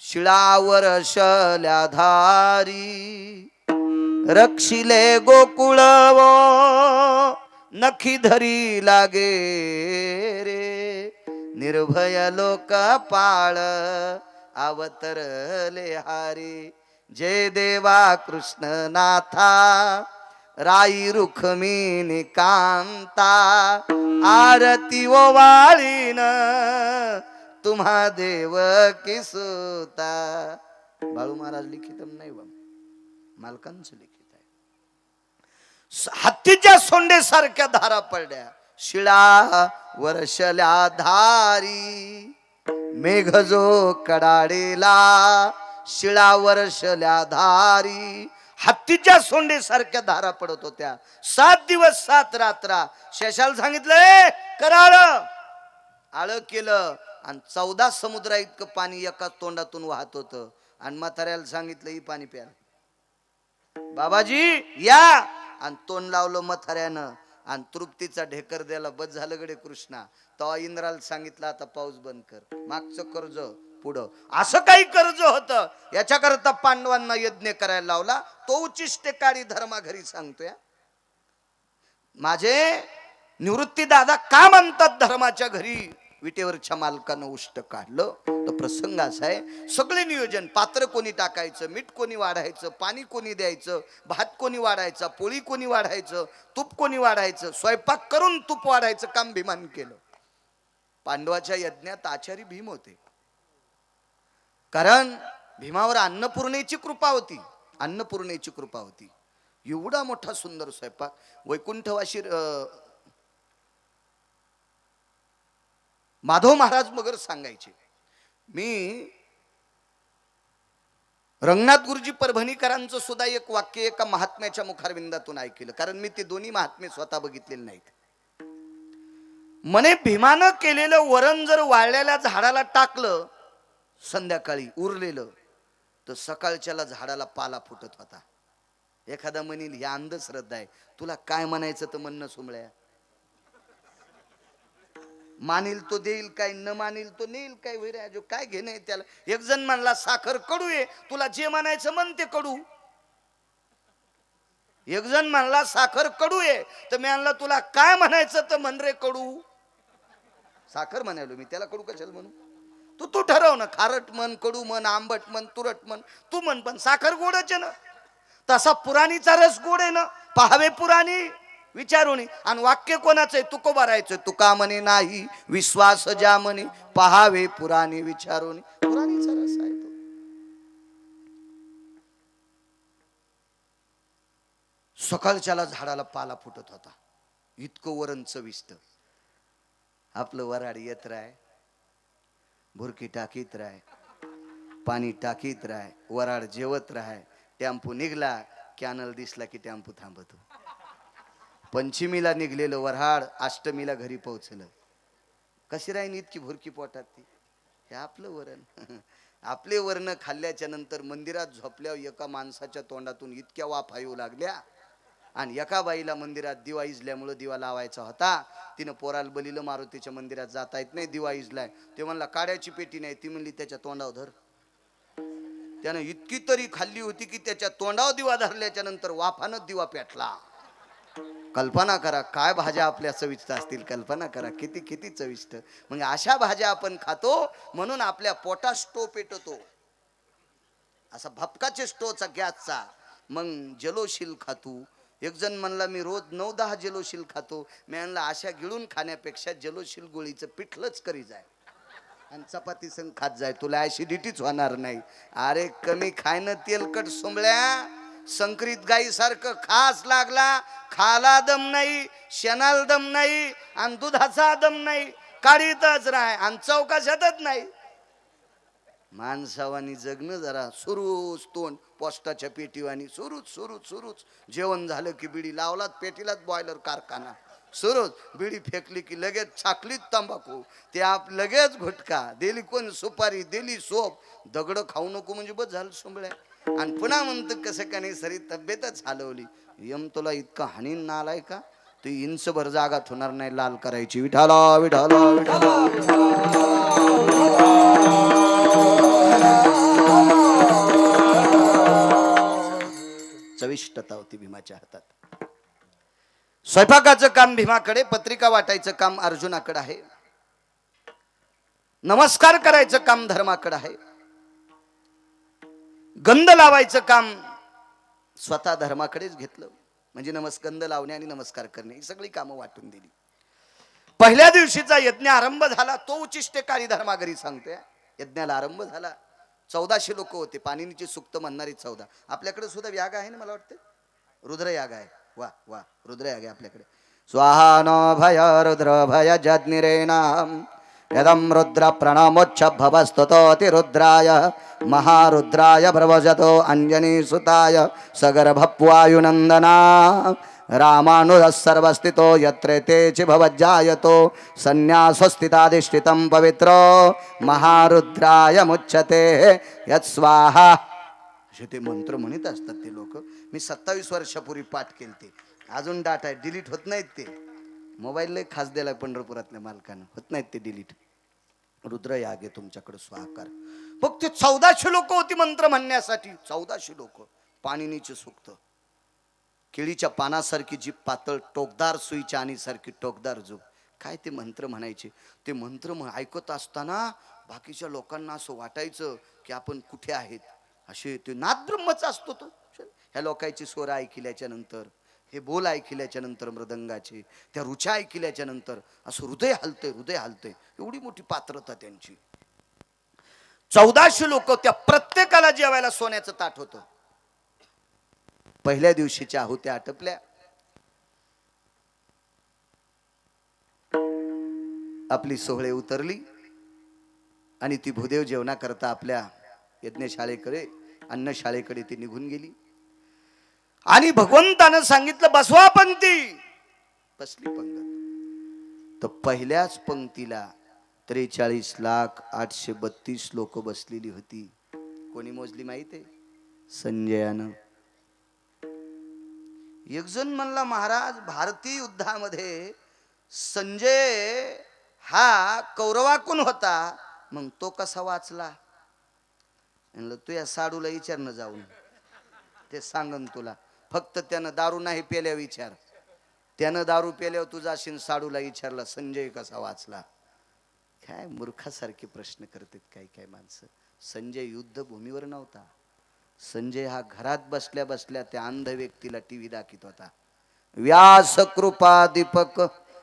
शिळावर शल्या धारी रक्षिले गोकुळ नखी धरी लागे रे, निर्भय लोक पाळ अवतरले हारी. जय देवा कृष्ण नाथा राई रुखमिनी कांता, आरती ओवाळीन तुम्हा देव की सुता. बाळू महाराज लिखित नाही बा, मालकांचं लिखित आहे. हत्तीच्या सोंडे सारख्या धारा पडल्या, शिळा वर्षल्या धारी, मेघ जो कडाडेला, शिळा वर्षल्या धारी. हत्तीच्या सोंडे सारख्या धारा पडत होत्या. 7 दिवस 7 रात्र. शेषाला सांगितलं कराळ, आळ केलं आणि 14 समुद्रा इतकं पाणी एका तोंडातून वाहत होतं. आणि म्हाताऱ्याला सांगितलं ही पाणी प्या बाबाजी या. आणि तोंड लावलं म्हाताऱ्यानं आणि तृप्तीचा ढेकर द्यायला. बस झालं गडे कृष्णा. तेव्हा इंद्राला सांगितलं आता पाऊस बंद कर, मागचं कर्ज पुढं. असं काही कर्ज होतं. याच्याकरता पांडवांना यज्ञ करायला लावला. तो उचिष्टे काळी धर्मा घरी सांगतोय. माझे निवृत्ती दादा का म्हणतात धर्माच्या घरी? विटेवरच्या मालकानं उष्ट काढलं. तर प्रसंग असा आहे, सगळे नियोजन, पात्र कोणी टाकायचं, मीठ कोणी वाढायचं, पाणी कोणी द्यायचं, भात कोणी वाढायचा, पोळी कोणी वाढायचं, तूप कोणी वाढायचं, स्वयंपाक करून तूप वाढायचं काम भीमानं केलं. पांडवाच्या यज्ञात आचारी भीम होते, कारण भीमावर अन्नपूर्णेची कृपा होती. अन्नपूर्णेची कृपा होती. एवढा मोठा सुंदर स्वयंपाक. वैकुंठवासी माधव महाराज मगर सांगायचे, मी रंगनाथ गुरुजी परभणीकरांचं सुद्धा एक वाक्य एका महात्म्याच्या मुखारविंदातून ऐकलं, कारण मी ते दोन्ही महात्मे स्वतः बघितलेले नाहीत. म्हणे भीमानं केलेलं वरण जर वाळलेल्या झाडाला टाकलं संध्याकाळी उरलेलं, तर सकाळच्याला झाडाला पाला फुटत होता. एखादा म्हणील ही अंधश्रद्धा आहे, तुला काय म्हणायचं तर म्हणणं सोमळ्या. मानील तो देईल काय, न मानील तो नेईल काय, वैराजो काय घेणे त्याला. एक जण म्हणला साखर कडू आहे, तुला जे म्हणायचं म्हण ते कडू. एक जण म्हणला साखर कडू आहे, तर मी म्हणला तुला काय म्हणायचं तर म्हण रे कडू. साखर म्हणालो मी, त्याला कडू कशाला म्हणू. तू ठरव ना, खारट म्हण, कडू म्हण, आंबट म्हण, तुरट म्हण, तू म्हण, पण साखर गोडच आहे ना. तसा पुराणीचा रस गोड आहे ना, पहावे पुराणी विचारून. आणि वाक्य कोणाचं आहे, तुकोबा राहायचं, तुका म्हणे नाही विश्वास ज्या म्हणे, पहावे पुराणी विचारून. पुराणीचा रस आहे तो. सकाळच्याला झाडाला पाला फुटत होता, इतकं वरण चविष्ट. आपलं वराड येत राय, भुरकी टाकीत राय, पाणी टाकीत राय, वराड जेवत राय. टेम्पो निघला, कॅनल दिसला की टेम्पो थांबतो. पंचमीला निघलेलं वऱ्हाड अष्टमीला घरी पोहोचलं. कशी राहीन इतकी भुरकी पोटात ती. हे आपलं वरण. आपले वर्ण खाल्ल्याच्या नंतर मंदिरात झोपल्यावर एका माणसाच्या तोंडातून इतक्या वाफा येऊ लागल्या. आणि एका बाईला मंदिरात दिवा इजल्यामुळे दिवा लावायचा होता. तिनं पोराला बलीलं, मारुतीच्या मंदिरात जाता येत नाही, दिवा इजलाय. ते म्हणला काड्याची पेटी नाही. ती म्हणली त्याच्या तोंडावर धर. त्यानं इतकी तरी खाल्ली होती की त्याच्या तोंडावर दिवा धरल्याच्या नंतर वाफानं दिवा पेटला. कल्पना करा काय भाज्या आपल्या चविष्ट असतील. कल्पना करा किती किती चविष्ट. म्हणजे अशा भाज्या आपण खातो म्हणून आपल्या पोटात स्टो पेटतो, असा भपकाचे स्टोचा गॅसचा. मग जलोशील खातो. एक जण म्हणला मी रोज 9-10 जलोशील खातो. मी म्हणला अशा गिळून खाण्यापेक्षा जलोशील गोळीचं पिठलंच करी जाय आणि चपाती संग खात जाय, तुला ऍसिडिटीच होणार नाही. अरे कमी खायनं तेलकट सोंबळ्या. संकरित गाई सारखं खास लागला, खाला दम नाही, शेणाला दम नाही, आणि दुधाचा दम नाही, काढीतच राय आणि चौकाशातच नाही. माणसावानी जगणं जरा. सुरूच तोंड पोस्टाच्या पेटीवानी, सुरूच सुरूच सुरूच. जेवण झालं की बिडी लावलात पेटीलाच, बॉयलर कारखाना सुरूच. बिडी फेकली की लगेच छाकलीत तंबाखू, ते आप लगेच घुटका दिली, कोण सुपारी दिली, सोप. दगड खाऊ नको म्हणजे बस झालं सोंबळ्या. आणि पुन्हा म्हणतं कसं का नाही सरी तब्येतच हलवली. यम तुला इतका हानीन नालाय का, तू इंचभर जागात होणार नाही लाल करायची. विठाला विठाला विठाला. चविष्टता होती भीमाच्या हातात. स्वयंपाकाचं काम भीमाकडे, पत्रिका वाटायचं काम अर्जुनाकडे आहे, नमस्कार करायचं काम धर्माकडे आहे, गंध लावायचं काम स्वतः धर्माकडेच घेतलं. म्हणजे गंध लावणे आणि नमस्कार करणे ही सगळी कामं वाटून दिली. पहिल्या दिवशीचा यज्ञ आरंभ झाला. तो उचिष्टे काळी धर्माघरी सांगतोय. यज्ञाला आरंभ झाला. 1400 लोक होते. पाणिनीची सुक्त म्हणणारी 14. आपल्याकडे सुद्धा याग आहे ना, मला वाटतं रुद्रयाग आहे. वा वा, रुद्रयाग आहे आपल्याकडे. स्वाहा नो भय रुद्र भय जज्ञिरेणाम यदम रुद्र प्रणमोच्छभवस्तुतोति रुद्राय महारुद्राय प्रवजतो अंजनी सुताय सगर्भवायुनंदना रामानुजः सर्वस्थितो यत्र तेचि भवज्जायतो संन्यासस्थिताधिष्ठितं पवित्रो महारुद्राय मुच्यते यत्स्वाहा. असे ते मंत्र म्हणत असतात ते लोक. मी 27 वर्षापूर्वी पाठ केलते. अजून डाटा डिलीट होत नाहीत ते. मोबाईल लय खास दिलाय पंढरपुरातल्या मालकानं, होत नाहीत ते डिलीट. रुद्रयाग आहे तुमच्याकडे स्वाहाकार. फक्त 1400 लोक होती मंत्र म्हणण्यासाठी. 1400 लोक. पाणिनीचे सुक्त. केळीच्या पानासारखी जीभ पातळ, टोकदार सुईच्या आणि सारखी टोकदार झोप. काय ते मंत्र म्हणायचे. ते मंत्र ऐकत असताना बाकीच्या लोकांना असं वाटायचं की आपण कुठे आहेत. असे ते नादब्रह्मच असतो तो. ह्या लोकांची स्वर ऐकल्याच्या नंतर, हे बोल ऐकल्याच्या नंतर, मृदंगाचे त्या रुचा ऐकल्याच्या नंतर असं हृदय हलतंय, हृदय हलतंय. एवढी मोठी पात्रता त्यांची. 1400 लोक, त्या प्रत्येकाला जेवायला सोन्याचं ताट होतं. पहिल्या दिवशीच्या आहुत्या आटपल्या. आपली सोहळे उतरली आणि ती भूदेव जेवणा करता आपल्या यज्ञशाळेकडे, अन्नशाळेकडे ती निघून गेली. आणि भगवंतानं सांगितलं बसवा पंक्ती. बसली पंगत. तर पहिल्याच पंक्तीला 43,832 लोक बसलेली होती. कोणी मोजली माहिती आहे? संजयानं. एक जण म्हणला महाराज भारतीय युद्धामध्ये संजय हा कौरवाकून होता, मग तो कसा वाचला? म्हणलं तू या साडूला विचारणं जाऊन, ते सांगन तुला. फक्त त्यानं दारू नाही पेल्या विचार. त्यानं दारू पेल्यावर तू जाशील साडूला विचारला संजय कसा वाचला. काय मूर्खासारखे प्रश्न करतात काही काही माणसं. संजय युद्धभूमीवर नव्हता. संजय हा घरात बसल्या बसल्या त्या अंध व्यक्तीला टीव्ही दाखवत होता. व्यास कृपा दीपक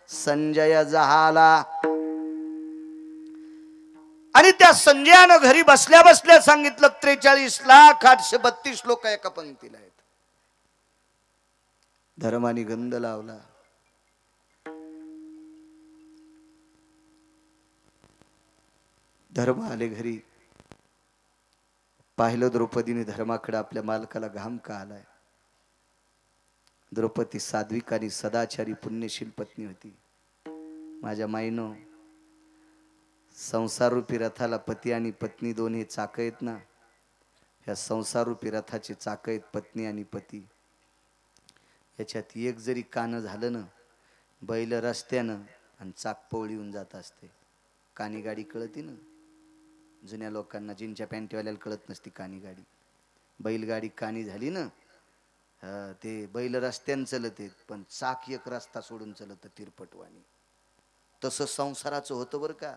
संजय जहाला. आणि त्या संजयानं घरी बसल्या बसल्या सांगितलं 43,832 लोक एका पंक्तीला आहेत. धर्माने गंध लावला. धर्म आले घरी. पाहिलं द्रौपदीने धर्माकडे, आपल्या मालकाला घाम का आलाय. द्रौपदी साध्विक आणि सदाचारी पुण्यशील पत्नी होती. माझ्या माईनो, संसाररूपी रथाला पती आणि पत्नी दोन्ही चाक आहेत ना. ह्या संसाररूपी रथाचे चाक आहेत पत्नी आणि पती. याच्यात एक जरी कानं झालं ना, बैल रस्त्यानं आणि चाक पवळीहून जात असते. कानी गाडी कळती ना जुन्या लोकांना, जीनच्या पॅन्टीवाल्याला कळत नसती कानी गाडी. बैलगाडी कानी झाली ना, ते बैल रस्त्यानं चलत, पण चाक एक रस्ता सोडून चलत तिरपटवाणी. तसं संसाराचं होतं बरं का.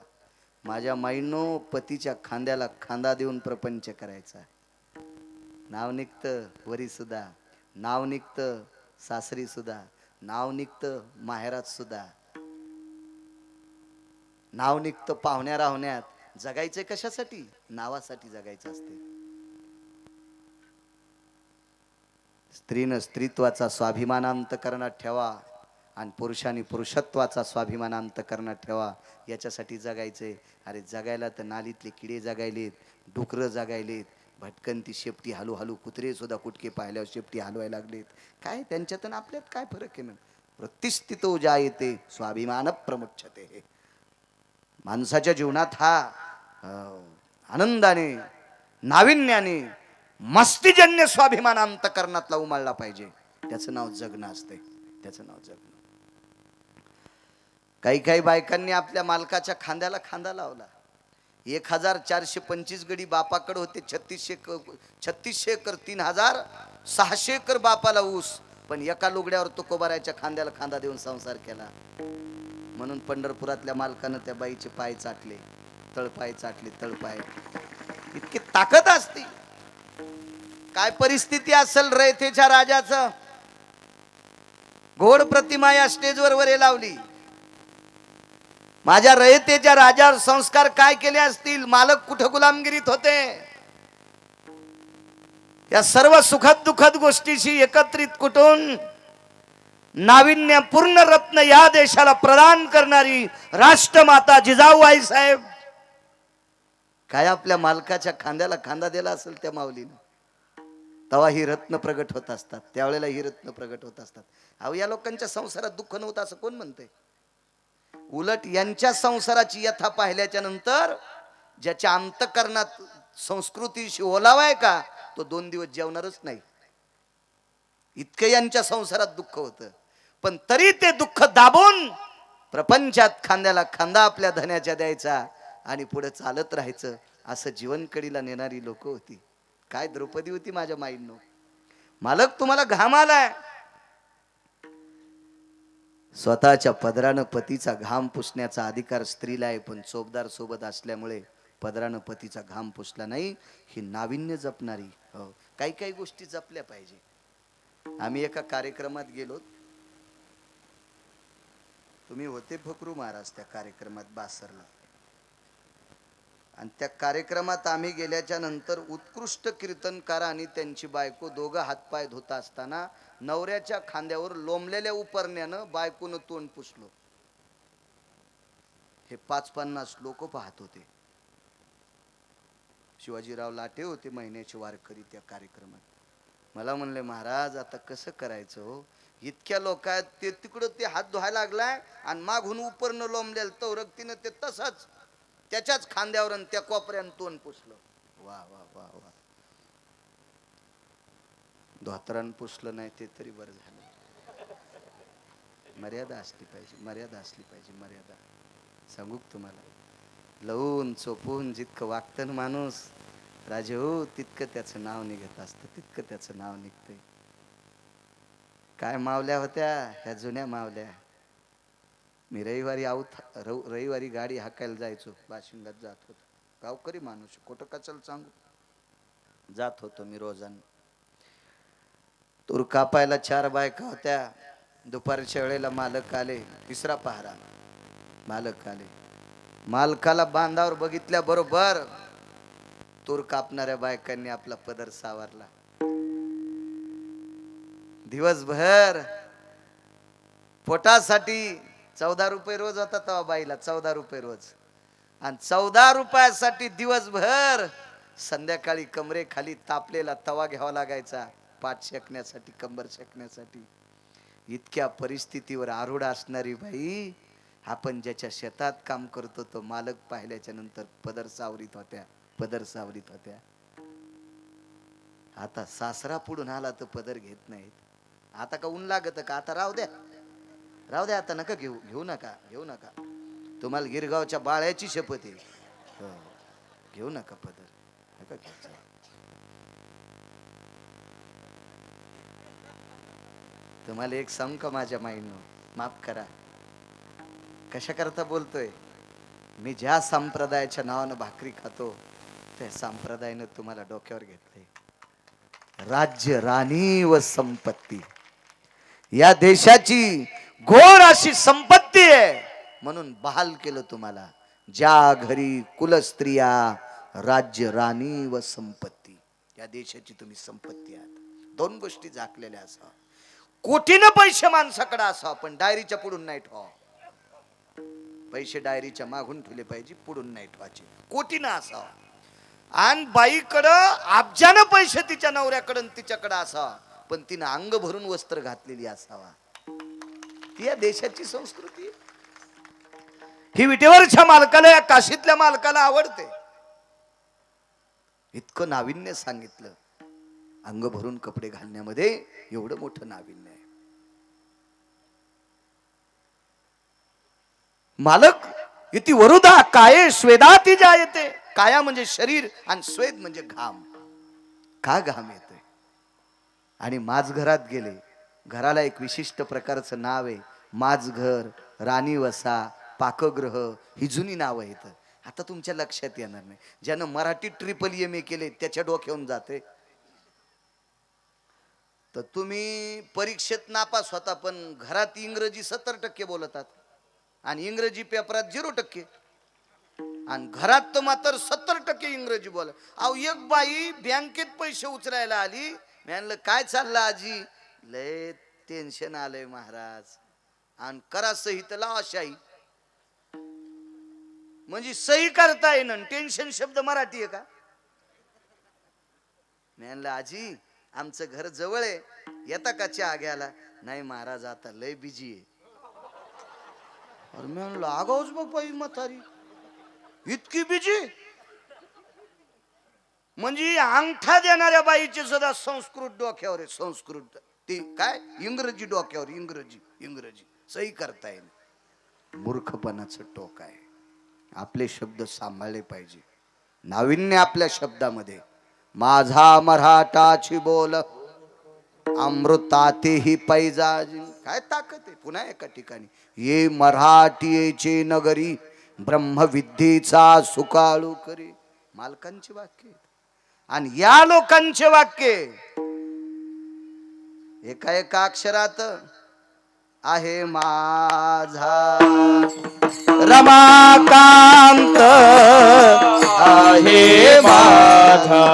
माझ्या माईनो, पतीच्या खांद्याला खांदा देऊन प्रपंच करायचा. नाव निघतं वरी सुद्धा, नाव निघतं सासरी सुद्धा, नाव निघतं माहेरात सुद्धा, नाव निघतं पाहुण्या राहुण्यात. जगायचंय कशासाठी? नावासाठी जगायचं असते. स्त्रीनं स्त्रीत्वाचा स्वाभिमान अंतःकरणात ठेवा आणि पुरुषांनी पुरुषत्वाचा स्वाभिमान अंतःकरणात ठेवा. याच्यासाठी जगायचंय. अरे जगायला तर नालीतले किडे जगायलेत, डुकरं जगायलेत, भटकंती शेपटी हलू हलू कुत्रे सुद्धा कुटके पाहिल्यावर शेपटी हलवायला लागलेत. काय त्यांच्यात आपल्यात काय फरक आहे ना? प्रतिष्ठितो जायते स्वाभिमान प्रमुच्छते. माणसाच्या जीवनात हा आनंदाने, नाविन्याने, मस्तीजन्य स्वाभिमान अंतःकरणातला उमळला पाहिजे. त्याचं नाव जगणं असते. त्याचं नाव जगणं. काही काही बायकांनी आपल्या मालकाच्या खांद्याला खांदा लावला. 1425 गडी बापाकडे होते. 3600 एकर 3600 एकर बापाला ऊस. पण एका लुगड्यावर तुकोबाराच्या खांद्याला खांदा देऊन संसार केला. म्हणून पंढरपुरातल्या मालकानं त्या बाईचे पाय चाटले, तळपाय चाटले, तळपाय. इतकी ताकद असते. काय परिस्थिती असेल रयतेच्या राजाचं. घोड प्रतिमा या स्टेजवर वरे लावली. माझ्या रयतेच्या राजावर संस्कार काय केले असतील. मालक कुठं गुलामगिरीत होते. या सर्व सुखद दुःखद गोष्टीशी एकत्रित कुटून नाविन्यपूर्ण रत्न या देशाला प्रदान करणारी राष्ट्रमाता जिजाऊबाई साहेब काय आपल्या मालकाच्या खांद्याला खांदा दिला असेल त्या माऊलीनं. तेव्हा ही रत्न प्रगट होत असतात. त्यावेळेला ही रत्न प्रगट होत असतात. अहो या लोकांच्या संसारात दुःख नव्हतं असं कोण म्हणतंय? उलट यांच्या संसाराची यथा पाहिल्याच्या नंतर ज्याच्या अंतःकरणात संस्कृतीशी ओलावाय का, तो 2 दिवस जेवणारच नाही. इतकं यांच्या संसारात दुःख होतं. पण तरी ते दुःख दाबून प्रपंचात खांद्याला खांदा आपल्या धन्याच्या द्यायचा आणि पुढे चालत राहायचं. असं जीवनकडीला नेणारी लोक होती. काय द्रौपदी होती माझ्या माईंनो. मालक तुम्हाला घाम आलाय. स्वतःच्या पदरानं पतीचा घाम पुसण्याचा अधिकार स्त्रीला आहे, पण चोपदार सोबत असल्यामुळे पदरानं पतीचा घाम पुसला नाही. ही नाविन्य जपणारी, हो, काही काही गोष्टी जपल्या पाहिजे. आम्ही एका कार्यक्रमात गेलो, तुम्ही होते फकरू महाराज त्या कार्यक्रमात बासरला, आणि त्या कार्यक्रमात आम्ही गेल्याच्या नंतर उत्कृष्ट कीर्तनकार आणि त्यांची बायको दोघं हातपाय धुत असताना नवऱ्याच्या खांद्यावर लोंबलेल्या उपरण्यानं बायकोनं तोंड पुसलो. हे 5-50 लोक पाहत होते. शिवाजीराव लाटे होते महिन्याचे वारकरी त्या कार्यक्रमात. मला म्हणले, महाराज आता कसं करायचं हो, इतक्या लोक आहेत, ते तिकडं ते हात धुवायला लागलाय आणि मागून उपरनं लोंबलेलं तवरक्तीनं ते तसंच त्याच्याच खांद्यावर आणि त्या कोपऱ्यानं तोंड पुसलं. वा वा वा वा, धोतरान पुसलं नाही ते तरी बरं झालं. मर्यादा असली पाहिजे, मर्यादा असली पाहिजे, मर्यादा. सांगू तुम्हाला, लवून चोपून जितकं वागतं माणूस राजे हो, तितकं त्याचं नाव निघत असतं, तितकं त्याचं नाव निघतंय. काय मावल्या होत्या ह्या जुन्या मावल्या. मी रविवारी गाडी हाकायला जायचो, बाशिंगात जात होतो. गावकरी माणूस, खोटं कचल सांगू, जात होतो मी रोजानं. तूर कापायला 4 बायका होत्या. दुपारच्या वेळेला मालक आले, 3रा पहारा. मालक आले, मालकाला बांधावर बघितल्या बरोबर तूर कापणाऱ्या बायकांनी आपला पदर सावरला. दिवसभर पोटासाठी 14 रुपये रोज होता तेव्हा बाईला, 14 रुपये रोज. आणि 14 रुपयासाठी दिवसभर संध्याकाळी कमरे खाली तापलेला तवा घ्यावा लागायचा पाठ शेकण्यासाठी, कंबर शेकण्यासाठी. इतक्या परिस्थितीवर आरूढ असणारी बाई, आपण ज्याच्या शेतात काम करतो तो मालक पाहिल्याच्या नंतर पदर सावरीत होत्या, पदर सावरीत होत्या. आता सासरा पुढून आला तर पदर घेत नाहीत. आता का ऊन लागत का, आता राहू द्या, राहू द्या, आता नका घेऊ नका, घेऊ नका. तुम्हाला गिरगावच्या बाळ्याची शपथ आहे, हो, घेऊ नका पदर, नका घ्यायचं. तुम्हाला एक सांगू का माझ्या माईंनो, माफ करा, कशा करता बोलतोय मी. ज्या संप्रदायाच्या नावानं भाकरी खातो त्या संप्रदायानं तुम्हाला डोक्यावर घेतलंय. राज्य, राणी व संपत्ती, या देशाची घोर अशी संपत्ती आहे, म्हणून बहाल केलं तुम्हाला. ज्या घरी कुलस्त्रिया, राज्य, राणी व संपत्ती, या देशाची तुम्ही संपत्ती आहात. 2 गोष्टी झाकलेल्या असावा. कोटीनं पैसे माणसाकडे असावा, पण डायरीच्या पुढून नाही ठेवा. पैसे डायरीच्या मागून ठेवले पाहिजे, पुढून नाही ठेवायचे. कोटीनं असावा. आणि बाईकडं अब्जानं पैसे तिच्या नवऱ्याकडं तिच्याकडे असावा, पण तिनं अंग भरून वस्त्र घातलेली असावा. ती या देशाची संस्कृती. ही विटेवरच्या मालकाला, या काशीतल्या मालकाला आवडते. इतकं नाविन्य सांगितलं. अंग भरून कपडे घालण्यामध्ये एवढं मोठं नाविन्य आहे. मालक इति वरुदा काये स्वेदाती जायते. काया म्हणजे शरीर आणि स्वेद म्हणजे घाम. का घाम येतोय? आणि माझघरात गेले, घराला एक विशिष्ट प्रकारचं नाव आहे. माझघर, राणीवसा, पाकगृह, ही जुनी नावं आहेत. आता तुमच्या लक्षात येणार नाही. ज्यानं मराठी MA केले त्याच्या डोक्यावरून जाते. तर तुम्ही परीक्षेत नापास होता, पण घरात इंग्रजी 70% बोलतात आणि इंग्रजी पेपरात 0%. आणि घरात तर मात्र 70% इंग्रजी बोल. अहो, एक बाई बँकेत पैसे उचलायला आली. मी म्हणलं, काय चाललं आजी? लय टेन्शन आलंय महाराज. आणि करा सही तर लावा शाही. म्हणजे सही करता येईन, टेन्शन शब्द मराठी आहे का? मी म्हणलं, आजी आमचं घर जवळ आहे, येता का चहा घ्यायला? नाही महाराज, आता लय बिजी आहे. अरे मी म्हणलं, आगाऊच बाप्पा ही म्हातारी, इतकी बिजी. म्हणजे अंगठा देणाऱ्या बाईचे सुद्धा संस्कृत डोक्यावर आहे. संस्कृत ती काय इंग्रजी डोक्यावर, इंग्रजी सही करता येईल. मूर्खपणाचं टोक आहे. आपले शब्द सांभाळले पाहिजे. नाविन्य आपल्या शब्दामध्ये. माझा मराठाची बोल अमृतातेही पैजा काय ताकद आहे. पुन्हा एका ठिकाणी ये मराठीचे नगरी ब्रह्मविद्येचा सुकाळू करी. मालकांची वाक्य आणि या लोकांचे वाक्य एका एका अक्षरात आहे माझा रमाकांत आहे माझा